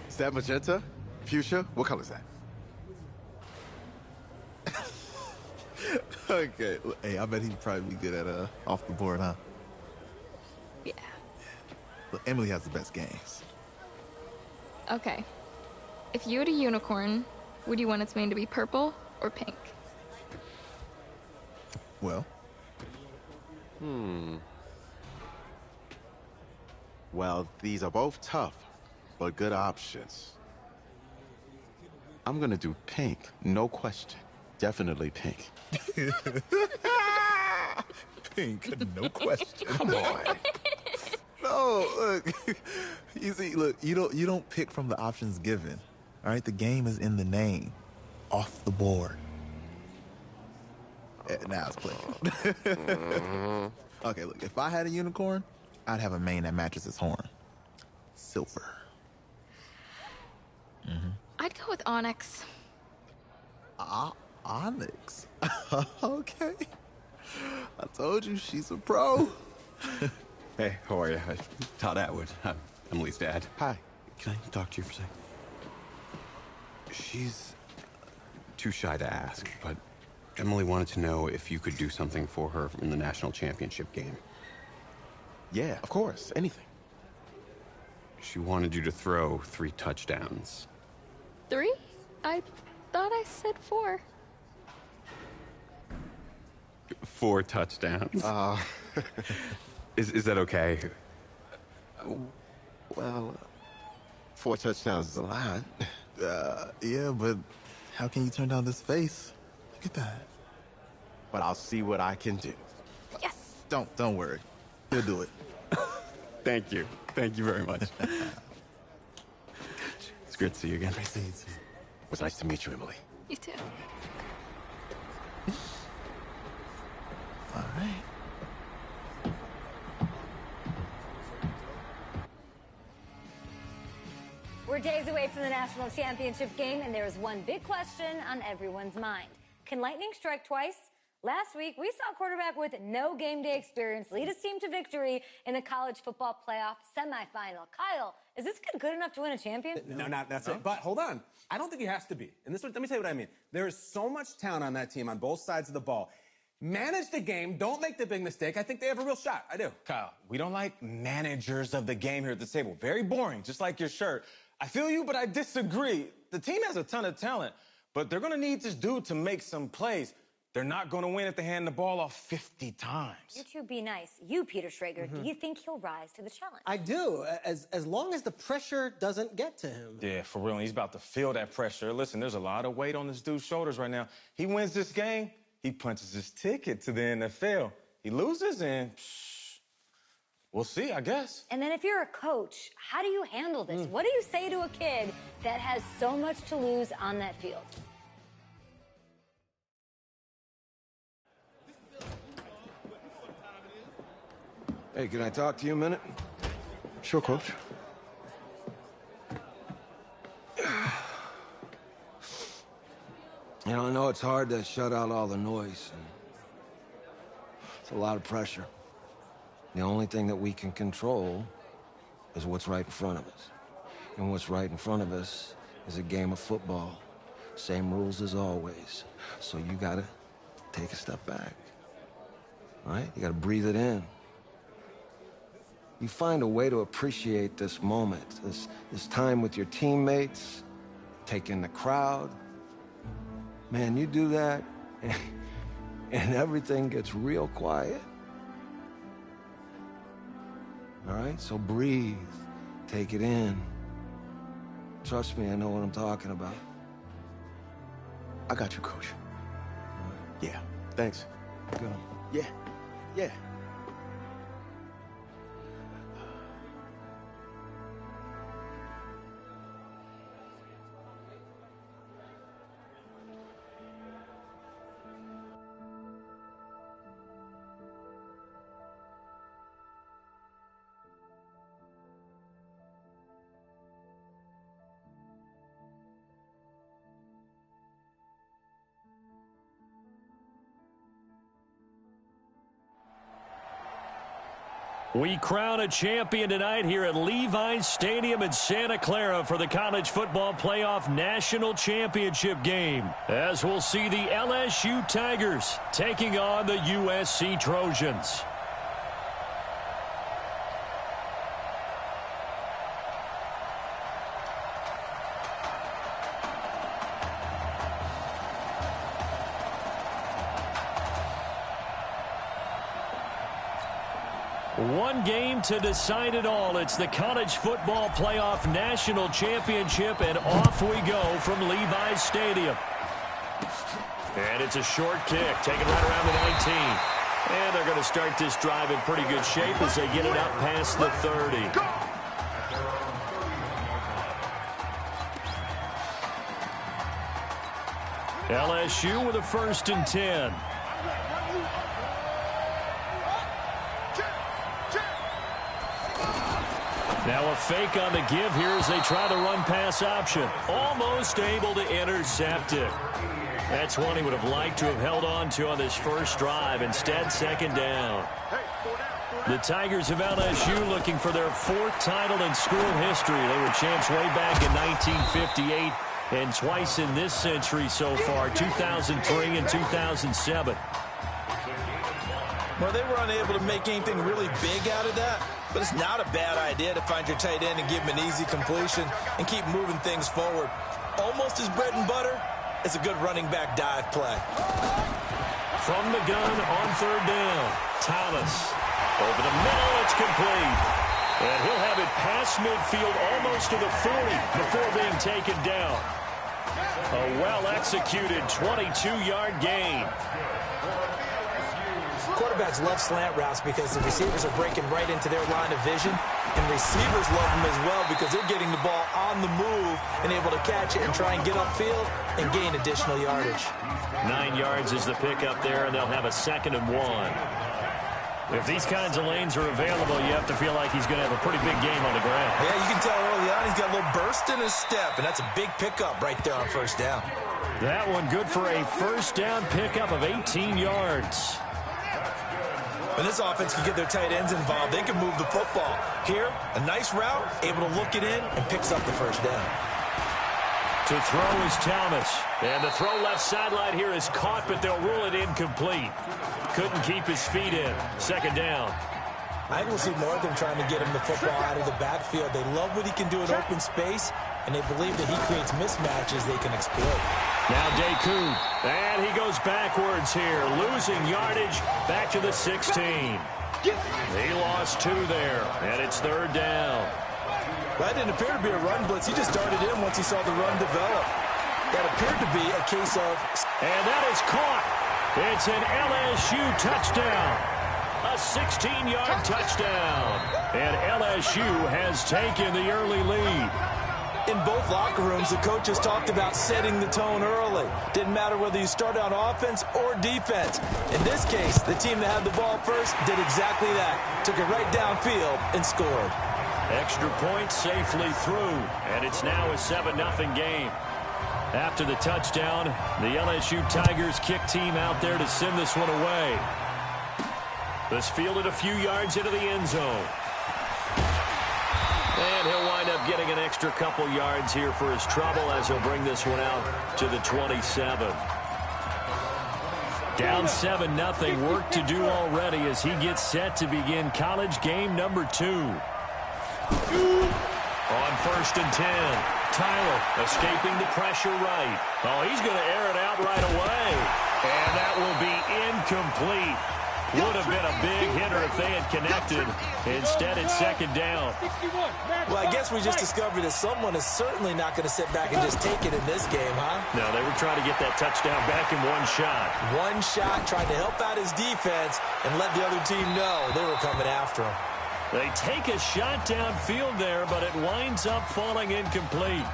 Is that magenta? Fuchsia? What color is that? Okay. Hey, I bet he'd probably be good at off the board, huh? Yeah. Look, Emily has the best games. Okay. If you had a unicorn, would you want its mane to be purple or pink? Well. Well, these are both tough, but good options. I'm gonna do pink, no question. Definitely pink. Pink, no question. Come on. look. You see, look, you don't pick from the options given. All right, the game is in the name. Off the board. Now it's clicking. Okay, look, if I had a unicorn, I'd have a mane that matches its horn. Silver. I'd go with Onyx. Onyx. Okay. I told you she's a pro. Hey, how are you? Todd Atwood. I'm Emily's dad. Hi. Can I talk to you for a second? She's too shy to ask, but Emily wanted to know if you could do something for her in the national championship game. Yeah, of course. Anything. She wanted you to throw 3 touchdowns. 3? I thought I said 4. 4 touchdowns. Is that okay? Well, 4 touchdowns is a lot. Yeah, but how can you turn down this face? Look at that. But I'll see what I can do. Yes. Don't worry. He'll do it. Thank you. Thank you very much. It's great to see you again. Great to see you too. It was nice to meet you, Emily. You too. All right. We're days away from the national championship game, and there is one big question on everyone's mind. Can lightning strike twice? Last week, we saw a quarterback with no game day experience lead his team to victory in the college football playoff semifinal. Kyle, is this kid good enough to win a champion? No, that's it. But hold on. I don't think he has to be. And let me tell you what I mean. There is so much talent on that team on both sides of the ball. Manage the game. Don't make the big mistake. I think they have a real shot. I do. Kyle, we don't like managers of the game here at the table. Very boring, just like your shirt. I feel you, but I disagree. The team has a ton of talent, but they're going to need this dude to make some plays. They're not going to win if they hand the ball off 50 times. You two be nice. You, Peter Schrager, do you think he'll rise to the challenge? I do, as long as the pressure doesn't get to him. Yeah, for real. He's about to feel that pressure. Listen, there's a lot of weight on this dude's shoulders right now. He wins this game, he punches his ticket to the NFL. He loses, and we'll see, I guess. And then if you're a coach, how do you handle this? What do you say to a kid that has so much to lose on that field? Hey, can I talk to you a minute? Sure, Coach. You know, I know it's hard to shut out all the noise. And it's a lot of pressure. The only thing that we can control is what's right in front of us. And what's right in front of us is a game of football. Same rules as always. So you gotta take a step back. All right? You gotta breathe it in. You find a way to appreciate this moment, this time with your teammates, take in the crowd. Man, you do that, and everything gets real quiet. All right? So breathe. Take it in. Trust me, I know what I'm talking about. I got you, Coach. Yeah, thanks. Good. Yeah. We crown a champion tonight here at Levi's Stadium in Santa Clara for the College Football Playoff National Championship game, as we'll see the LSU Tigers taking on the USC Trojans. One game to decide it all. It's the College Football Playoff National Championship, and off we go from Levi's Stadium. And it's a short kick, taken right around the 19. And they're going to start this drive in pretty good shape as they get it up past the 30. LSU with a 1st and 10. Now a fake on the give here as they try the run-pass option. Almost able to intercept it. That's one he would have liked to have held on to on this first drive. Instead, 2nd down. The Tigers of LSU looking for their 4th title in school history. They were champs way back in 1958 and twice in this century so far, 2003 and 2007. Well, they were unable to make anything really big out of that, but it's not a bad idea to find your tight end and give him an easy completion and keep moving things forward. Almost his bread and butter. It's a good running back dive play. From the gun on 3rd down. Thomas. Over the middle, it's complete. And he'll have it past midfield almost to the 40 before being taken down. A well-executed 22-yard gain. Quarterbacks love slant routes because the receivers are breaking right into their line of vision, and receivers love them as well because they're getting the ball on the move and able to catch it and try and get upfield and gain additional yardage. 9 yards is the pickup there, and they'll have a 2nd and 1. If these kinds of lanes are available, you have to feel like he's going to have a pretty big game on the ground. Yeah, you can tell early on he's got a little burst in his step, and that's a big pickup right there on 1st down. That one good for a 1st down pickup of 18 yards. When this offense can get their tight ends involved, they can move the football. Here, a nice route, able to look it in, and picks up the 1st down. To throw is Thomas. And the throw left sideline here is caught, but they'll rule it incomplete. Couldn't keep his feet in. 2nd down. I think we'll see more of them trying to get him the football out of the backfield. They love what he can do in open space, and they believe that he creates mismatches they can exploit. Now Deku, and he goes backwards here, losing yardage back to the 16. He lost 2 there, and it's 3rd down. That didn't appear to be a run blitz. He just darted in once he saw the run develop. That appeared to be a case of... And that is caught. It's an LSU touchdown. A 16-yard touchdown. And LSU has taken the early lead. In both locker rooms, the coaches talked about setting the tone early. Didn't matter whether you started on offense or defense. In this case, the team that had the ball first did exactly that. Took it right downfield and scored. Extra point safely through, and it's now a 7-0 game. After the touchdown, the LSU Tigers kick team out there to send this one away. This fielded a few yards into the end zone. And he'll wind up getting an extra couple yards here for his trouble as he'll bring this one out to the 27. Down 7-0, work to do already as he gets set to begin college game number 2. On 1st and 10, Tyler escaping the pressure right. Oh, he's going to air it out right away. And that will be incomplete. Would have been a big hitter if they had connected. Instead, it's 2nd down. Well, I guess we just discovered that someone is certainly not going to sit back and just take it in this game, huh? No, they were trying to get that touchdown back in one shot. One shot, trying to help out his defense and let the other team know they were coming after him. They take a shot downfield there, but it winds up falling incomplete.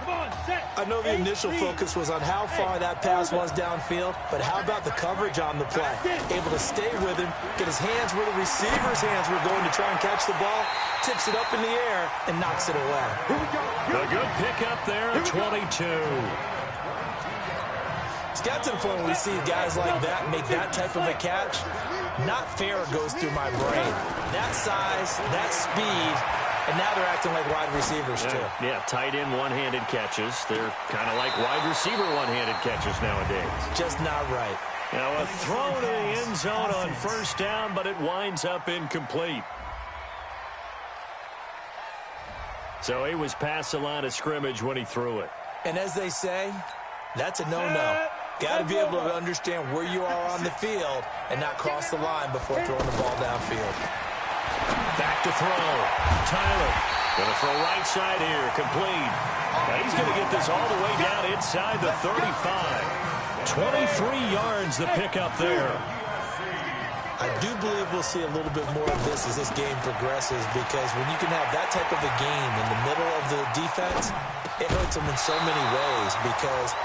I know the initial focus was on how far that pass was downfield, but how about the coverage on the play? Able to stay with him, get his hands where the receiver's hands were going to try and catch the ball, tips it up in the air, and knocks it away. A good pickup there at 22. It's got to the point where we see guys like that make that type of a catch. Not fair goes through my brain. That size, that speed, and now they're acting like wide receivers, too. Yeah, tight end one-handed catches. They're kind of like wide receiver one-handed catches nowadays. Just not right. Now a throw to the end zone on 1st down, but it winds up incomplete. So he was past the line of scrimmage when he threw it. And as they say, that's a no-no. Got to be able to understand where you are on the field and not cross the line before throwing the ball downfield. Back to throw. Tyler going to throw right side here. Complete. Now he's going to get this all the way down inside the 35. 23 yards the pickup there. I do believe we'll see a little bit more of this as this game progresses, because when you can have that type of a game in the middle of the defense, it hurts them in so many ways, because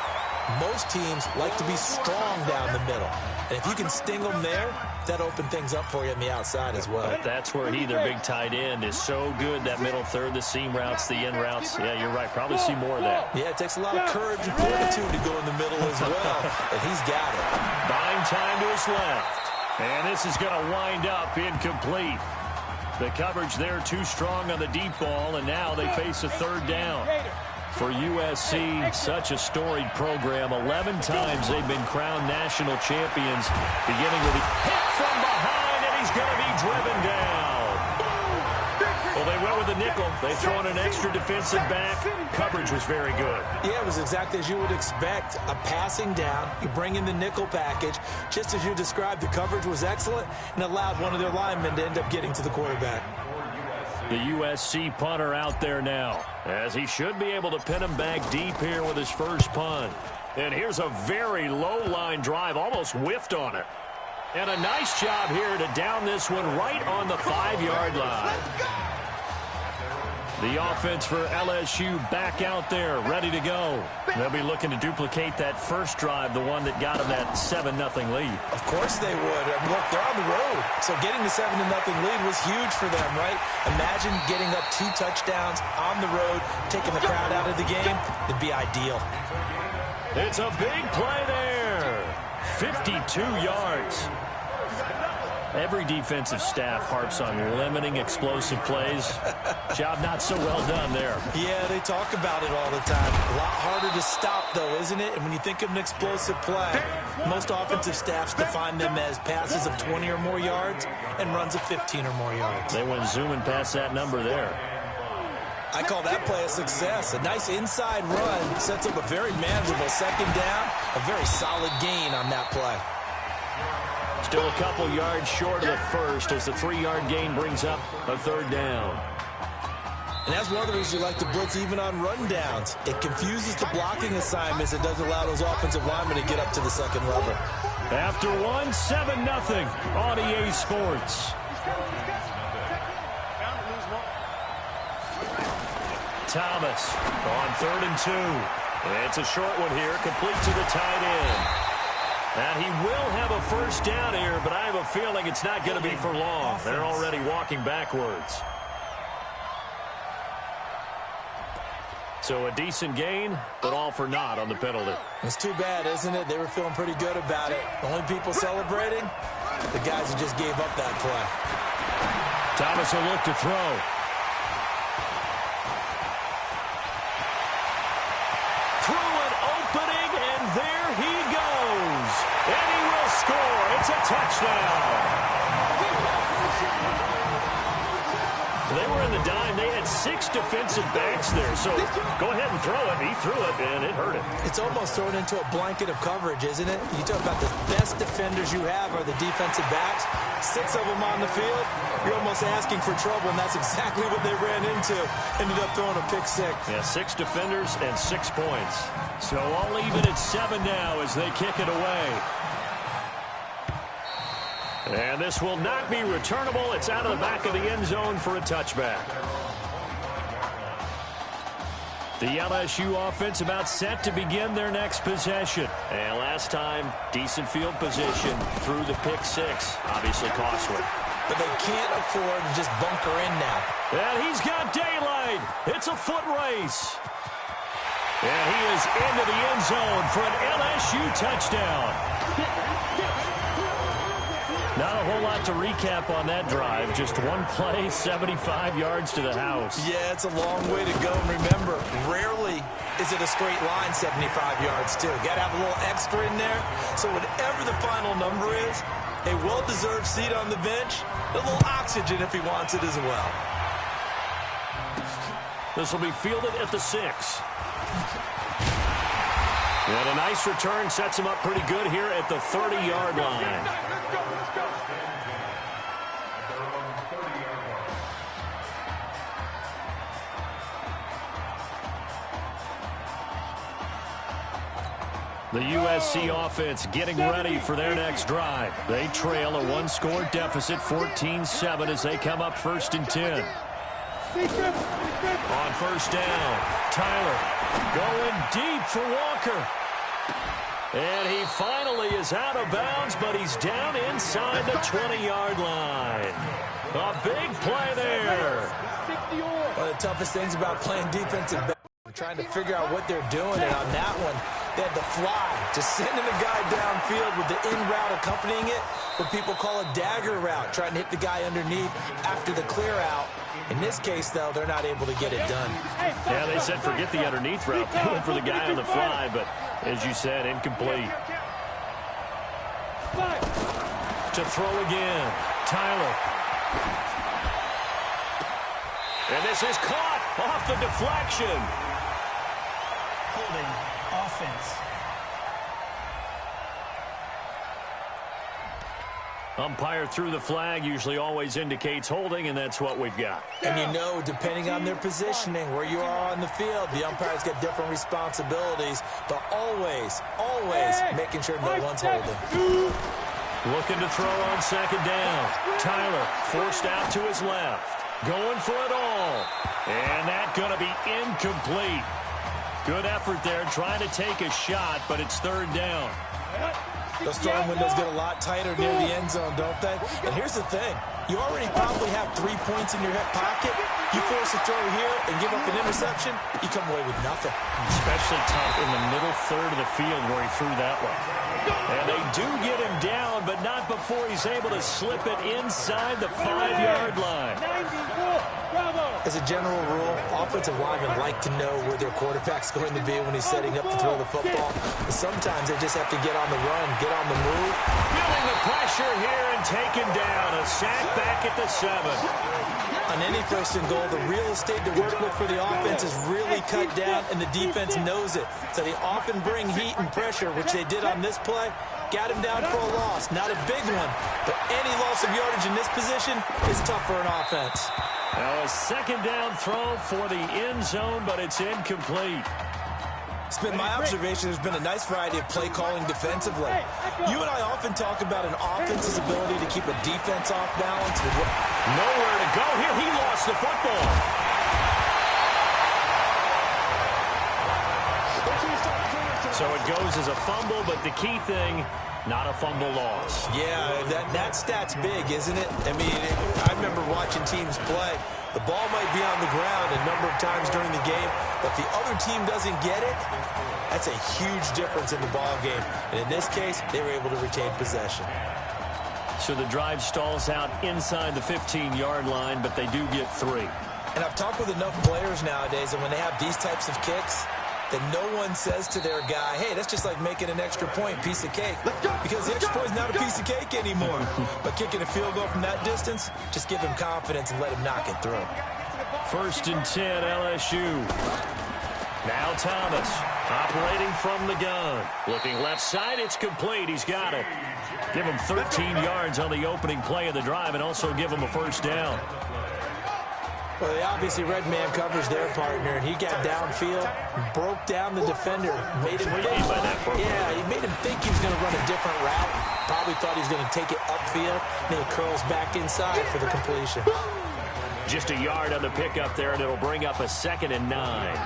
most teams like to be strong down the middle. And if you can sting them there, that opens things up for you on the outside as well. But that's where their big tight end, is so good, that middle third, the seam routes, the in routes. Yeah, you're right. Probably see more of that. Yeah, it takes a lot of courage and fortitude to go in the middle as well, and he's got it. Buying time to his left. And this is going to wind up incomplete. The coverage there too strong on the deep ball, and now they face a third down. For USC, such a storied program. 11 times they've been crowned national champions, beginning with a hit from behind, and he's going to be driven down. Well, they went with the nickel. They throw in an extra defensive back. Coverage was very good. Yeah, it was exactly as you would expect. A passing down. You bring in the nickel package. Just as you described, the coverage was excellent and allowed one of their linemen to end up getting to the quarterback. The USC punter out there now, as he should be able to pin him back deep here with his first punt. And here's a very low line drive, almost whiffed on it. And a nice job here to down this one right on the 5-yard line. The offense for LSU back out there, ready to go. They'll be looking to duplicate that first drive, the one that got them that 7-0 lead. Of course they would. I mean, look, they're on the road. So getting the 7-0 lead was huge for them, right? Imagine getting up 2 touchdowns on the road, taking the crowd out of the game. It'd be ideal. It's a big play there. 52 yards. Every defensive staff harps on limiting explosive plays. Job not so well done there. Yeah, they talk about it all the time. A lot harder to stop, though, isn't it? And when you think of an explosive play, most offensive staffs define them as passes of 20 or more yards and runs of 15 or more yards. They went zooming past that number there. I call that play a success. A nice inside run sets up a very manageable second down, a very solid gain on that play. Still a couple yards short of the first as the 3-yard gain brings up a third down. And that's one of the reasons you like to blitz even on rundowns. It confuses the blocking assignments. It doesn't allow those offensive linemen to get up to the second level. After 7-0 on EA Sports. Thomas on 3rd and 2. It's a short one here, complete to the tight end. And he will have a first down here, but I have a feeling it's not going to be for long. They're already walking backwards. So a decent gain, but all for naught on the penalty. It's too bad, isn't it? They were feeling pretty good about it. The only people celebrating, the guys who just gave up that play. Thomas will look to throw. Through an opening, and there he goes. And he will score. It's a touchdown. They were in the dime. They had 6 defensive backs there. So go ahead and throw it. He threw it, and it hurt him. It's almost thrown into a blanket of coverage, isn't it? You talk about the best defenders you have are the defensive backs. 6 of them on the field. You're almost asking for trouble, and that's exactly what they ran into. Ended up throwing a pick 6. Yeah, 6 defenders and 6 points. So all even at 7 now as they kick it away. And this will not be returnable. It's out of the back of the end zone for a touchback. The LSU offense about set to begin their next possession. And last time, decent field position through the pick 6. Obviously costly. But they can't afford to just bunker in now. And he's got daylight. It's a foot race. And he is into the end zone for an LSU touchdown. Not a whole lot to recap on that drive. Just one play, 75 yards to the house. Yeah, it's a long way to go. And remember, rarely is it a straight line 75 yards, too. Got to have a little extra in there. So whatever the final number is, a well-deserved seat on the bench, a little oxygen if he wants it as well. This will be fielded at the 6. And a nice return sets him up pretty good here at the 30-yard line. The USC offense getting ready for their next drive. They trail a one-score deficit, 14-7, as they come up 1st and 10. On first down, Tyler going deep for Walker. And he finally is out of bounds, but he's down inside the 20-yard line. A big play there. One of the toughest things about playing defensive back, trying to figure out what they're doing, and on that one, they had the fly, just sending a guy downfield with the in route accompanying it, what people call a dagger route, trying to hit the guy underneath after the clear out. In this case, though, they're not able to get it done. Yeah, they said forget the underneath route. They went for the guy on the fly, but as you said, incomplete. To throw again, Tyler. And this is caught off the deflection. Holding offense. Umpire threw the flag, usually always indicates holding, and that's what we've got. And you know, depending on their positioning, where you are on the field, the umpire's got different responsibilities, but always making sure no one's holding. Looking to throw on 2nd down. Tyler forced out to his left. Going for it all. And that's going to be incomplete. Good effort there, trying to take a shot, but it's 3rd down. Those throwing windows get a lot tighter near the end zone, don't they? And here's the thing. You already probably have 3 points in your hip pocket. You force a throw here and give up an interception, you come away with nothing. Especially tough in the middle third of the field where he threw that one. And they do get him down, but not before he's able to slip it inside the 5-yard line. As a general rule, offensive linemen like to know where their quarterback's going to be when he's setting up to throw the football. But sometimes they just have to get on the run, get on the move. Feeling the pressure here and taken down. A sack back at the 7. On any 1st and goal, the real estate to work with for the offense is really cut down, and the defense knows it. So they often bring heat and pressure, which they did on this play. Got him down for a loss. Not a big one, but any loss of yardage in this position is tough for an offense. Now a 2nd down throw for the end zone, but it's incomplete. It's been my observation there's been a nice variety of play calling defensively. You and I often talk about an offense's ability to keep a defense off balance. Nowhere to go here. He lost the football. So it goes as a fumble, but the key thing, not a fumble loss. Yeah, that stat's big, isn't it? I mean, I remember watching teams play. The ball might be on the ground a number of times during the game, but if the other team doesn't get it, that's a huge difference in the ball game. And in this case, they were able to retain possession. So the drive stalls out inside the 15-yard line, but they do get 3. And I've talked with enough players nowadays, and when they have these types of kicks, that no one says to their guy, hey, that's just like making an extra point, piece of cake. Because the extra point is not a piece of cake anymore. But kicking a field goal from that distance, just give him confidence and let him knock it through. 1st and 10, LSU. Now Thomas, operating from the gun. Looking left side, it's complete. He's got it. Give him 13 yards on the opening play of the drive and also give him a 1st down. Well, they obviously red man covers their partner, and he got downfield, broke down the defender, made him think. Yeah, he made him think he was going to run a different route. Probably thought he was going to take it upfield, and then he curls back inside for the completion. Just a yard on the pickup there, and it'll bring up a 2nd and 9.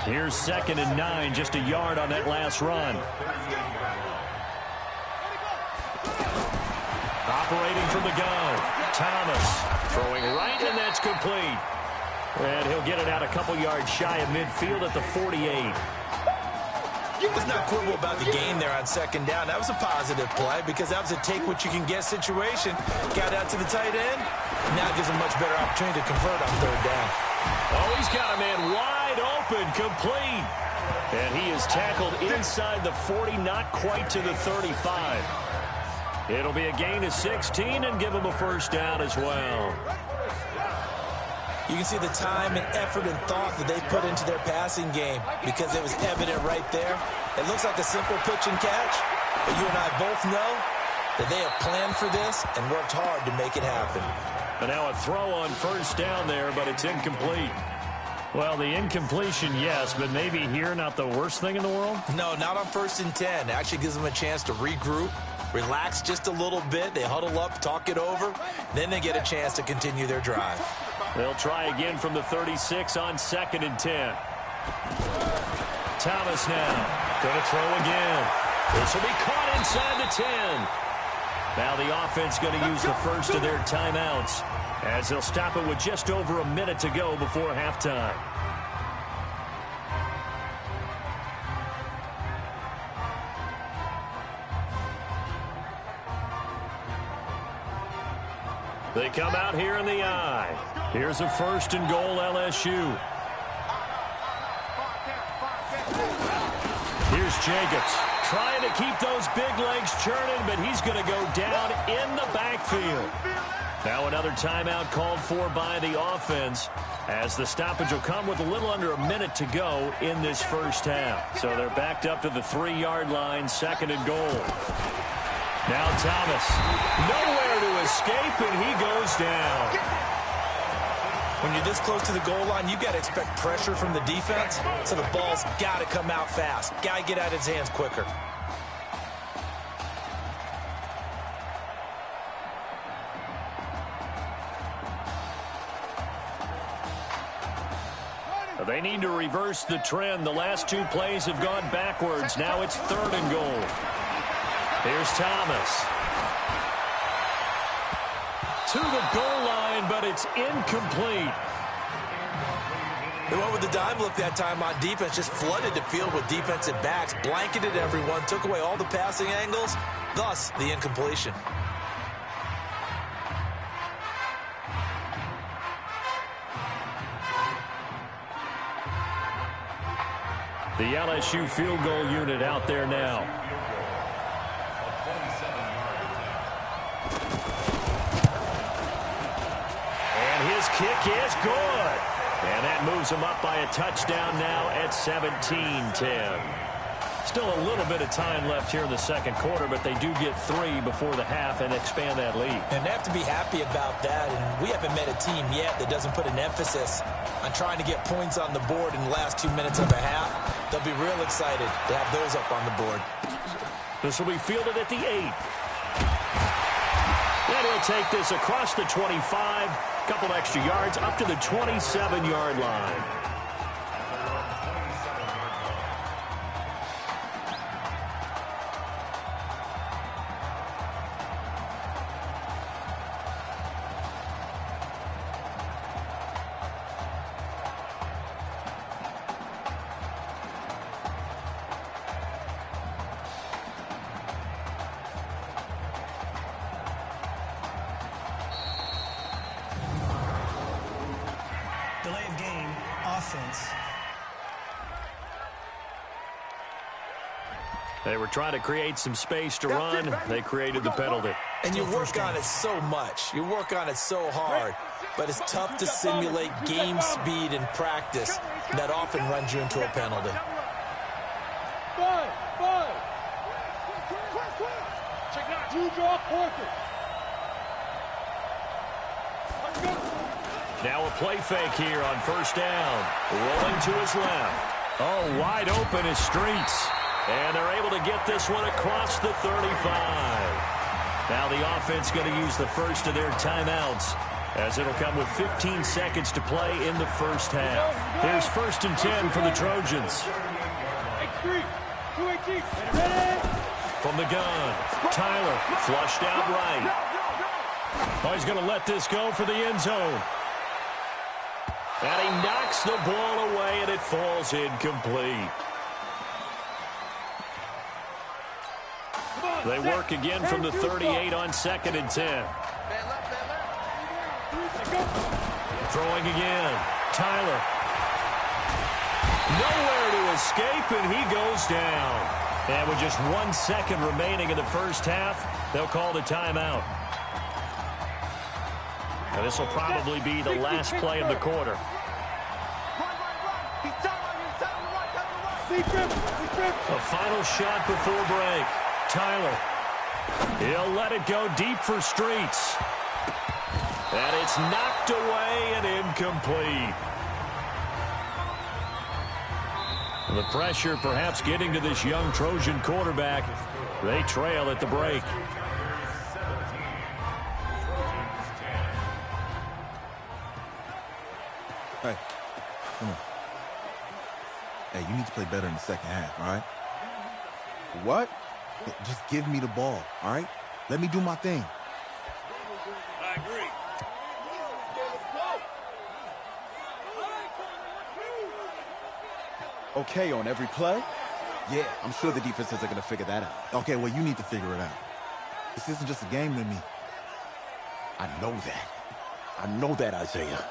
Here's 2nd and 9, just a yard on that last run. Operating from the gun, Thomas throwing right, and that's complete. And he'll get it out a couple yards shy of midfield at the 48. Let's not quibble about the gain there on 2nd down. That was a positive play because that was a take-what-you-can-get situation. Got out to the tight end. Now gives him much better opportunity to convert on 3rd down. Oh, he's got a man wide open, complete. And he is tackled inside the 40, not quite to the 35. It'll be a gain of 16 and give him a 1st down as well. You can see the time and effort and thought that they put into their passing game because it was evident right there. It looks like a simple pitch and catch, but you and I both know that they have planned for this and worked hard to make it happen. And now a throw on 1st down there, but it's incomplete. Well, the incompletion, yes, but maybe here not the worst thing in the world? No, not on 1st and 10. It actually gives them a chance to regroup, relax just a little bit. They huddle up, talk it over. Then they get a chance to continue their drive. They'll try again from the 36 on 2nd and 10. Thomas now going to throw again. This will be caught inside the 10. Now the offense going to use the first of their timeouts as they'll stop it with just over a minute to go before halftime. They come out here in the I. Here's a 1st and goal, LSU. Here's Jacobs trying to keep those big legs churning, but he's going to go down in the backfield. Now another timeout called for by the offense as the stoppage will come with a little under a minute to go in this first half. So they're backed up to the 3-yard line, 2nd and goal. Now Thomas, nowhere to escape, and he goes down. When you're this close to the goal line, you've got to expect pressure from the defense, so the ball's got to come out fast. Got to get out of his hands quicker. They need to reverse the trend. The last 2 plays have gone backwards. Now it's 3rd and goal. Here's Thomas. To the goal line, but it's incomplete. They went with the dime look that time on defense, just flooded the field with defensive backs, blanketed everyone, took away all the passing angles, thus the incompletion. The LSU field goal unit out there now. And his kick is good. And that moves him up by a touchdown now at 17-10. Still a little bit of time left here in the second quarter, but they do get 3 before the half and expand that lead. And they have to be happy about that. And we haven't met a team yet that doesn't put an emphasis on trying to get points on the board in the last 2 minutes of a half. They'll be real excited to have those up on the board. This will be fielded at the 8. And he'll take this across the 25, couple extra yards up to the 27-yard line. Delay of game, offense. They were trying to create some space to run. They created the penalty. And you work on it so much. You work on it so hard. But it's tough to simulate game speed in practice. That often runs you into a penalty. Now a play fake here on first down. Rolling to his left. Oh, wide open is Streets. And they're able to get this one across the 35. Now the offense going to use the first of their timeouts as it'll come with 15 seconds to play in the first half. Here's 1st and 10 for the Trojans. From the gun, Tyler flushed out right. Oh, he's going to let this go for the end zone. And he knocks the ball away, and it falls incomplete. They work again from the 38 on 2nd and 10. Throwing again. Tyler. Nowhere to escape, and he goes down. And with just 1 second remaining in the first half, they'll call the timeout. And this will probably be the last play of the quarter. A final shot before break. Tyler. He'll let it go deep for Streets. And it's knocked away and incomplete. The pressure perhaps getting to this young Trojan quarterback. They trail at the break. Hey, come on. Hey, you need to play better in the second half, all right? What? Just give me the ball, all right? Let me do my thing. I agree. Okay on every play? Yeah, I'm sure the defenses are going to figure that out. Okay, well, you need to figure it out. This isn't just a game to me. I know that. I know that, Isaiah.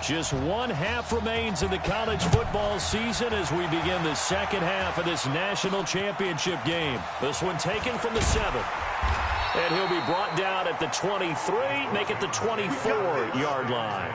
Just one half remains in the college football season as we begin the second half of this national championship game. This one taken from the 7. And he'll be brought down at the 23, make it the 24-yard line.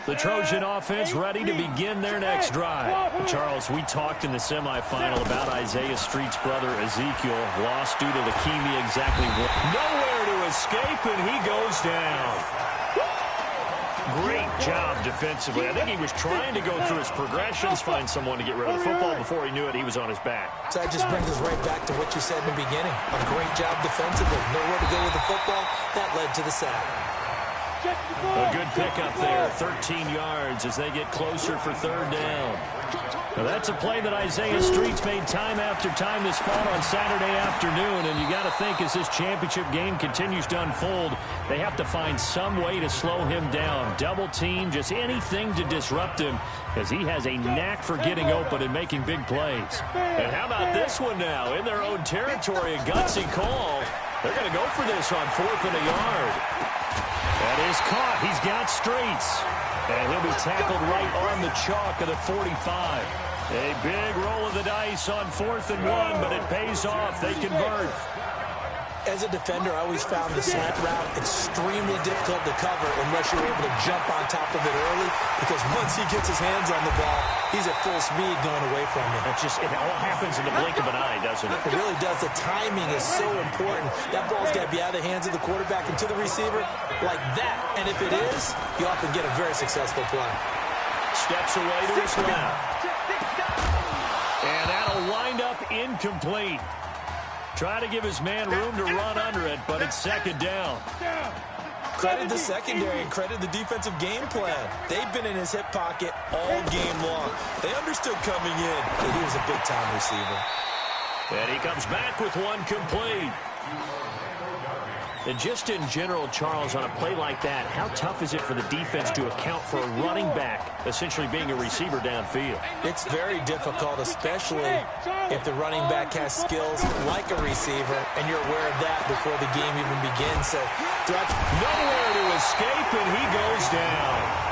The Trojan offense ready to begin their next drive. Charles, we talked in the semifinal about Isaiah Street's brother Ezekiel, lost due to leukemia exactly nowhere to escape, and he goes down. Great job defensively. I think he was trying to go through his progressions, find someone to get rid of the football. Before he knew it, he was on his back. So that just brings us right back to what you said in the beginning. A great job defensively. Nowhere to go with the football. That led to the sack. A good pickup there, 13 yards as they get closer for third down. Now that's a play that Isaiah Street's made time after time this fall on Saturday afternoon, and you got to think as this championship game continues to unfold, they have to find some way to slow him down. Double team, just anything to disrupt him, as he has a knack for getting open and making big plays. And how about this one now? In their own territory, a gutsy call. They're going to go for this on 4th and a yard. That is caught. He's got Streets. And he'll be tackled right on the chalk of the 45. A big roll of the dice on 4th and 1, but it pays off. They convert. As a defender, I always found the slant route extremely difficult to cover unless you're able to jump on top of it early, because once he gets his hands on the ball, he's at full speed going away from it. It all happens in the blink of an eye, doesn't it? It really does. The timing is so important. That ball's got to be out of the hands of the quarterback and to the receiver like that. And if it is, you often get a very successful play. Steps away to his left. And that'll wind up incomplete. Try to give his man room to run under it, but it's second down. Credit the secondary and credit the defensive game plan. They've been in his hip pocket all game long. They understood coming in that he was a big-time receiver. And he comes back with one complete. And just in general, Charles, on a play like that, how tough is it for the defense to account for a running back essentially being a receiver downfield? It's very difficult, especially if the running back has skills like a receiver, and you're aware of that before the game even begins. So nowhere to escape, and he goes down.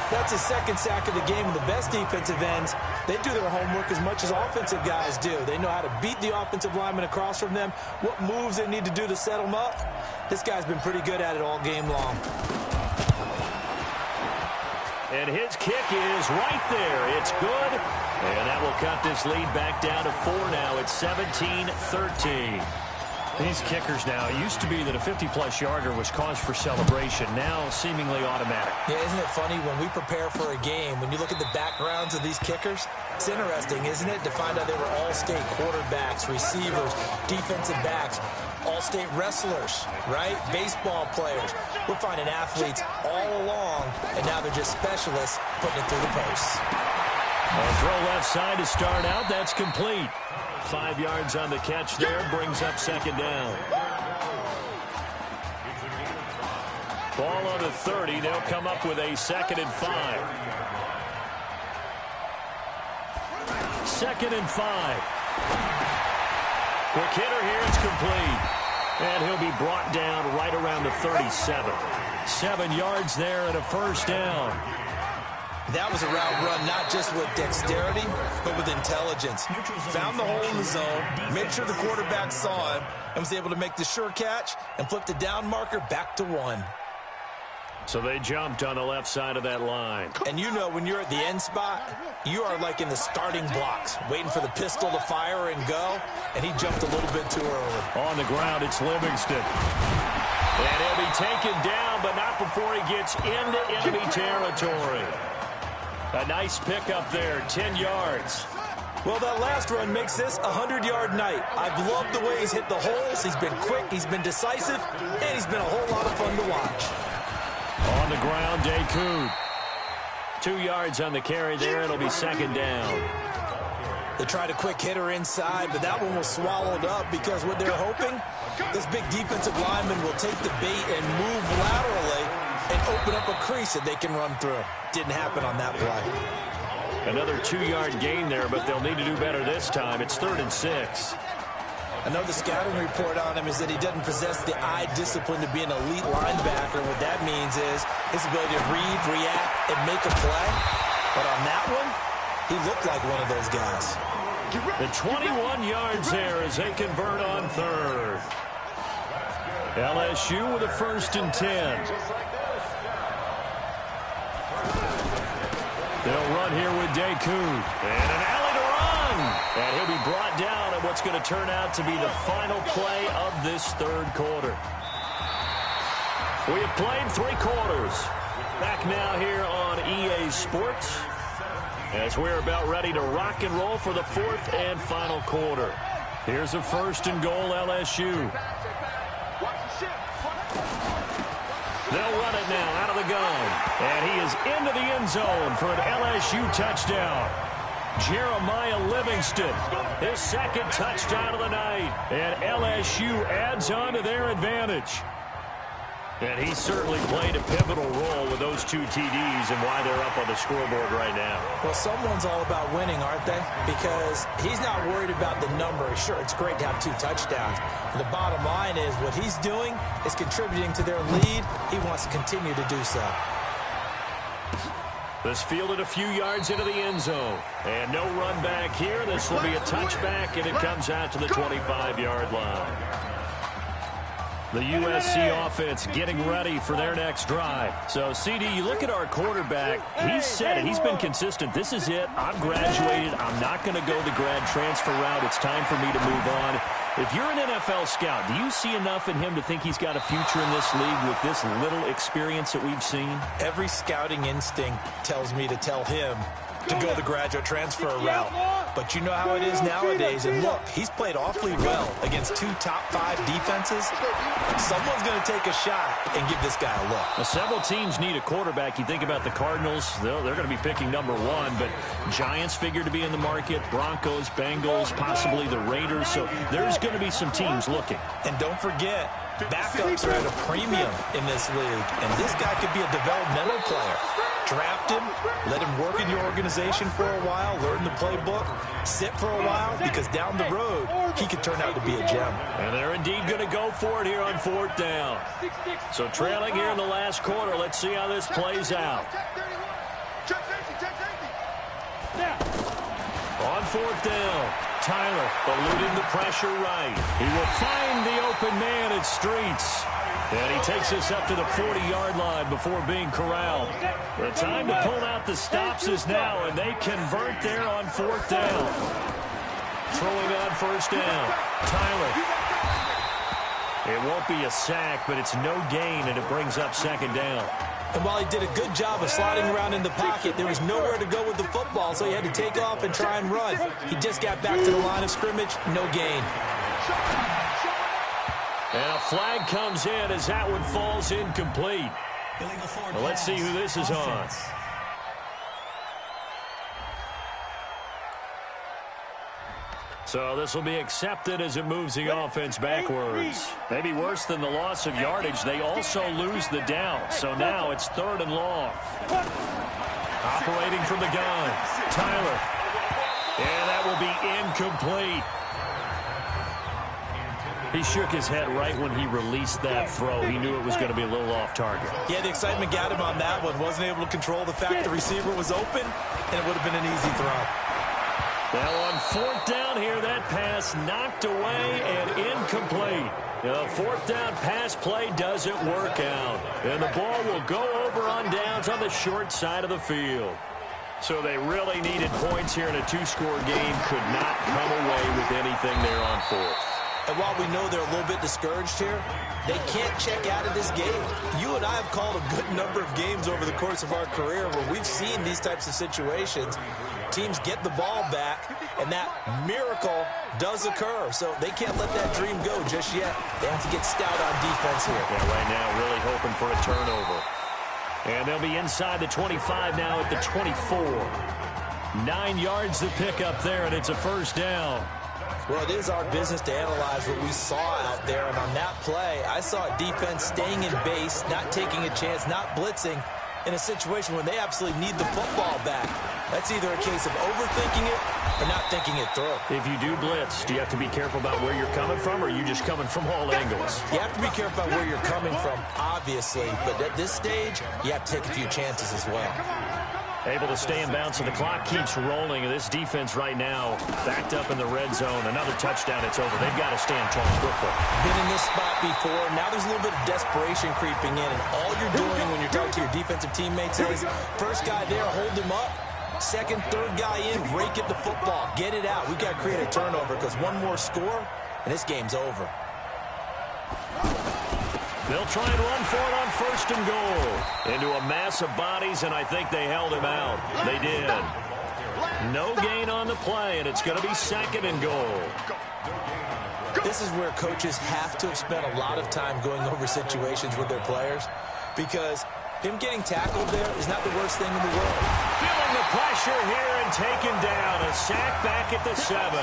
That's his second sack of the game, and the best defensive ends, they do their homework as much as offensive guys do. They know how to beat the offensive lineman across from them, what moves they need to do to set them up. This guy's been pretty good at it all game long. And his kick is right there. It's good. And that will cut this lead back down to 4 now. It's 17-13. These kickers now, it used to be that a 50-plus yarder was cause for celebration. Now seemingly automatic. Yeah, isn't it funny when we prepare for a game, when you look at the backgrounds of these kickers, it's interesting, isn't it, to find out they were all-state quarterbacks, receivers, defensive backs, all-state wrestlers, right? Baseball players. We're finding athletes all along, and now they're just specialists putting it through the posts. A throw left side to start out. That's complete. 5 yards on the catch there, brings up second down. Ball on the 30. They'll come up with a 2nd and 5. 2nd and 5. Quick hitter here. It's complete. And he'll be brought down right around the 37. 7 yards there and a first down. That was a route run not just with dexterity, but with intelligence. Found the hole in the zone, made sure the quarterback saw him, and was able to make the sure catch and flip the down marker back to 1. So they jumped on the left side of that line. And you know when you're at the end spot, you are like in the starting blocks, waiting for the pistol to fire and go, and he jumped a little bit too early. On the ground, it's Livingston. And he'll be taken down, but not before he gets into enemy territory. A nice pickup there, 10 yards. Well, that last run makes this a 100-yard night. I've loved the way he's hit the holes. He's been quick, he's been decisive, and he's been a whole lot of fun to watch. On the ground, Decoud. 2 yards on the carry there. It'll be second down. They tried a quick hitter inside, but that one was swallowed up because what they're hoping, this big defensive lineman will take the bait and move laterally and open up a crease that they can run through. Didn't happen on that play. Another 2-yard gain there, but they'll need to do better this time. It's 3rd and 6. I know the scouting report on him is that he doesn't possess the eye discipline to be an elite linebacker. What that means is his ability to read, react, and make a play. But on that one, he looked like one of those guys. The 21 yards there as they convert on 3rd. LSU with a 1st and 10. They'll run here with Decoud. And an alley to run. And he'll be brought down at what's going to turn out to be the final play of this 3rd quarter. We have played 3 quarters. Back now here on EA Sports as we're about ready to rock and roll for the 4th and final quarter. Here's a 1st and goal, LSU. They'll run it now out of the gun. And he is into the end zone for an LSU touchdown. Jeremiah Livingston, his 2nd touchdown of the night. And LSU adds on to their advantage. And he certainly played a pivotal role with those 2 TDs and why they're up on the scoreboard right now. Well, someone's all about winning, aren't they? Because he's not worried about the number. Sure, it's great to have 2 touchdowns. But the bottom line is what he's doing is contributing to their lead. He wants to continue to do so. This fielded a few yards into the end zone. And no run back here. This will be a touchback, and it comes out to the 25-yard line. The USC offense getting ready for their next drive. So, CD, you look at our quarterback. He's said it. He's been consistent. This is it. I'm graduated. I'm not going to go the grad transfer route. It's time for me to move on. If you're an NFL scout, do you see enough in him to think he's got a future in this league with this little experience that we've seen? Every scouting instinct tells me to tell him to go the graduate transfer route. But you know how it is nowadays. And look, he's played awfully well against 2 top 5 defenses. Someone's going to take a shot and give this guy a look. Now, several teams need a quarterback. You think about the Cardinals, they're going to be picking number 1. But Giants figure to be in the market, Broncos, Bengals, possibly the Raiders. So there's going to be some teams looking. And don't forget, backups are at a premium in this league. And this guy could be a developmental player. Draft him, let him work in your organization for a while, learn the playbook, sit for a while, because down the road, he could turn out to be a gem. And they're indeed going to go for it here on 4th down. So trailing here in the last quarter, let's see how this plays out. On 4th down, Tyler eluding the pressure right. He will find the open man at Streets. And he takes us up to the 40-yard line before being corralled. The time to pull out the stops is now, and they convert there on 4th down. Throwing on 1st down, Tyler. It won't be a sack, but it's no gain, and it brings up 2nd down. And while he did a good job of sliding around in the pocket, there was nowhere to go with the football, so he had to take off and try and run. He just got back to the line of scrimmage, no gain. And a flag comes in as that one falls incomplete. Well, let's see who this is on. So this will be accepted as it moves the offense backwards. Maybe worse than the loss of yardage, they also lose the down. So now it's 3rd and long. Operating from the gun, Tyler. And that will be incomplete. He shook his head right when he released that throw. He knew it was going to be a little off target. Yeah, the excitement got him on that one. Wasn't able to control the fact the receiver was open, and it would have been an easy throw. Now on fourth down here, that pass knocked away and incomplete. The fourth down pass play doesn't work out. And the ball will go over on downs on the short side of the field. So they really needed points here in a two-score game. Could not come away with anything there on fourth. And while we know they're a little bit discouraged here, they can't check out of this game. You and I have called a good number of games over the course of our career where we've seen these types of situations. Teams get the ball back, and that miracle does occur. So they can't let that dream go just yet. They have to get stout on defense here. Yeah, right now really hoping for a turnover. And they'll be inside the 25 now at the 24. 9 yards to pick up there, and it's a first down. Well, it is our business to analyze what we saw out there. And on that play, I saw a defense staying in base, not taking a chance, not blitzing in a situation when they absolutely need the football back. That's either a case of overthinking it or not thinking it through. If you do blitz, do you have to be careful about where you're coming from, or are you just coming from all angles? You have to be careful about where you're coming from, obviously. But at this stage, you have to take a few chances as well. Able to stay in bounds, and the clock keeps rolling. And this defense right now backed up in the red zone. Another touchdown, it's over. They've got to stand tall quickly. Been in this spot before. Now there's a little bit of desperation creeping in. And all you're doing when you're talking to your defensive teammates is, first guy there, hold him up. Second, third guy in, rake at the football. Get it out. We've got to create a turnover because one more score, and this game's over. They'll try and run for it on first and goal. Into a mass of bodies, and I think they held him out. They did. No gain on the play, and it's going to be second and goal. This is where coaches have to have spent a lot of time going over situations with their players, because him getting tackled there is not the worst thing in the world. Feeling the pressure here and taken down. A sack back at the 7.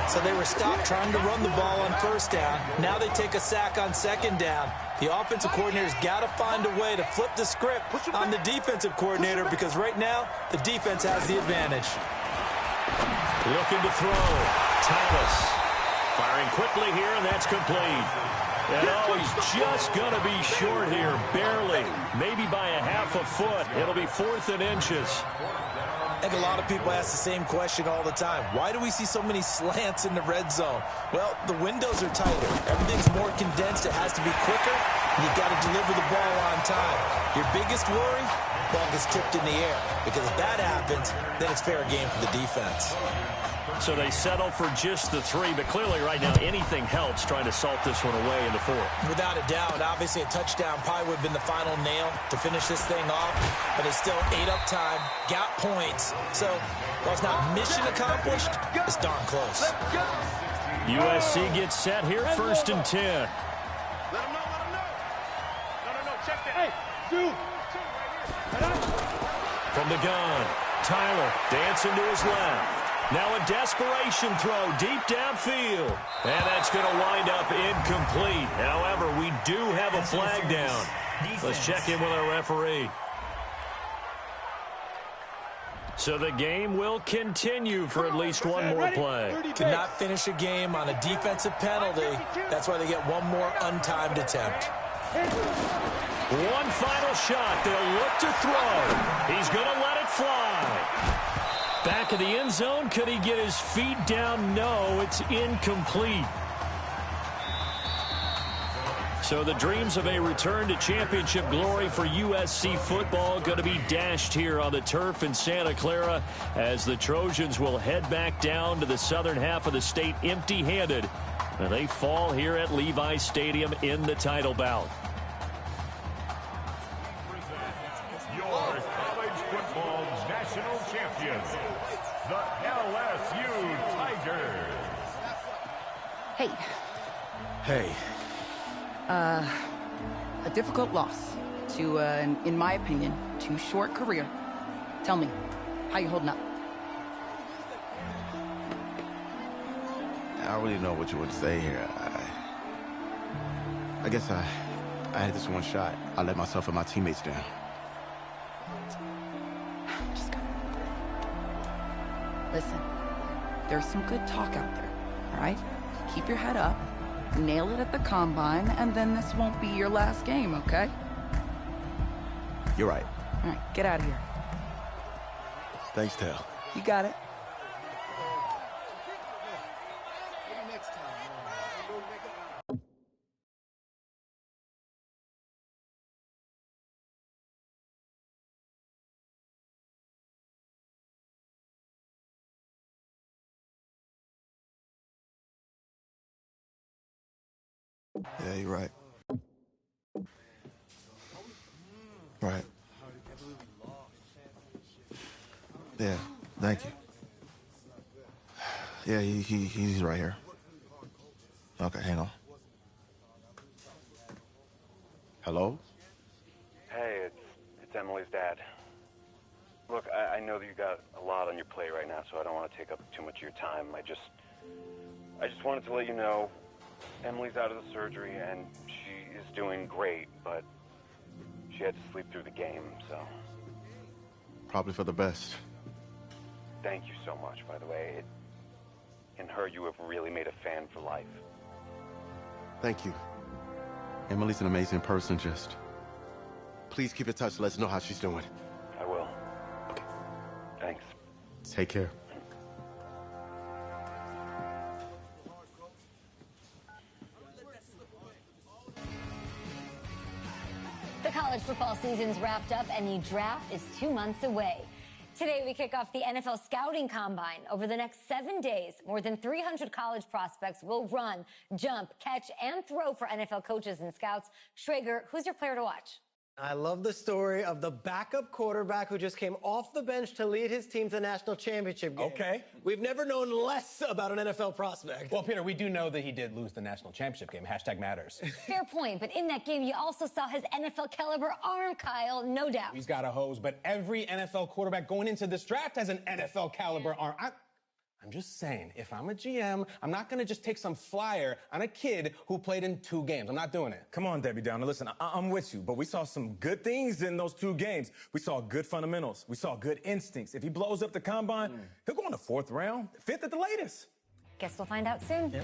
So they were stopped trying to run the ball on first down. Now they take a sack on second down. The offensive coordinator's got to find a way to flip the script on the defensive coordinator, because right now the defense has the advantage. Looking to throw. Thomas firing quickly here, and that's complete. And he's just going to be short here, barely, maybe by a half a foot. It'll be 4th and inches. I think a lot of people ask the same question all the time. Why do we see so many slants in the red zone? Well, the windows are tighter. Everything's more condensed. It has to be quicker, and you've got to deliver the ball on time. Your biggest worry, ball gets tipped in the air, because if that happens, then it's fair game for the defense. So they settle for just the 3, but clearly right now anything helps trying to salt this one away in the 4th. Without a doubt, obviously a touchdown probably would have been the final nail to finish this thing off, but it's still 8 up time, got points. So while it's not mission accomplished, it's darn close. USC gets set here, 1st and 10. Let him know. No, check that. Hey, dude. From the gun, Tyler dancing to his left. Now a desperation throw deep downfield. And that's going to wind up incomplete. However, we do have a flag down. Let's check in with our referee. So the game will continue for at least one more play. Cannot finish a game on a defensive penalty. That's why they get one more untimed attempt. One final shot. They'll look to throw. He's going to let it fly. Back of the end zone. Could he get his feet down? No, it's incomplete. So the dreams of a return to championship glory for USC football going to be dashed here on the turf in Santa Clara, as the Trojans will head back down to the southern half of the state empty-handed. And they fall here at Levi Stadium in the title bout. Your college football national champions, the LSU Tigers. Hey. Hey. A difficult loss to, in my opinion, too short career. Tell me, how you holding up? I don't really know what you would say here. I guess I had this one shot. I let myself and my teammates down. Just go. Listen, there's some good talk out there, all right? Keep your head up, nail it at the combine, and then this won't be your last game, okay? You're right. All right, get out of here. Thanks, Tal. You got it. Yeah, you're right. Right. Yeah, thank you. Yeah, he's right here. Okay, hang on. Hello? Hey, it's Emily's dad. Look, I know that you got a lot on your plate right now, so I don't want to take up too much of your time. I just wanted to let you know Emily's out of the surgery and she is doing great, but she had to sleep through the game, so. Probably for the best. Thank you so much, by the way. In her, you have really made a fan for life. Thank you. Emily's an amazing person, just. Please keep in touch. Let us know how she's doing. I will. Okay. Thanks. Take care. The college football season's wrapped up and the draft is 2 months away. Today, we kick off the NFL Scouting Combine. Over the next 7 days, more than 300 college prospects will run, jump, catch, and throw for NFL coaches and scouts. Schrager, who's your player to watch? I love the story of the backup quarterback who just came off the bench to lead his team to the national championship game. Okay. We've never known less about an NFL prospect. Well, Peter, we do know that he did lose the national championship game. #matters. Fair point, but in that game, you also saw his NFL caliber arm, Kyle, no doubt. He's got a hose, but every NFL quarterback going into this draft has an NFL caliber arm. I'm just saying, if I'm a GM, I'm not going to just take some flyer on a kid who played in 2 games. I'm not doing it. Come on, Debbie Downer. Listen, I'm with you, but we saw some good things in those 2 games. We saw good fundamentals. We saw good instincts. If he blows up the combine, he'll go in the 4th round, 5th at the latest. Guess we'll find out soon. Yeah.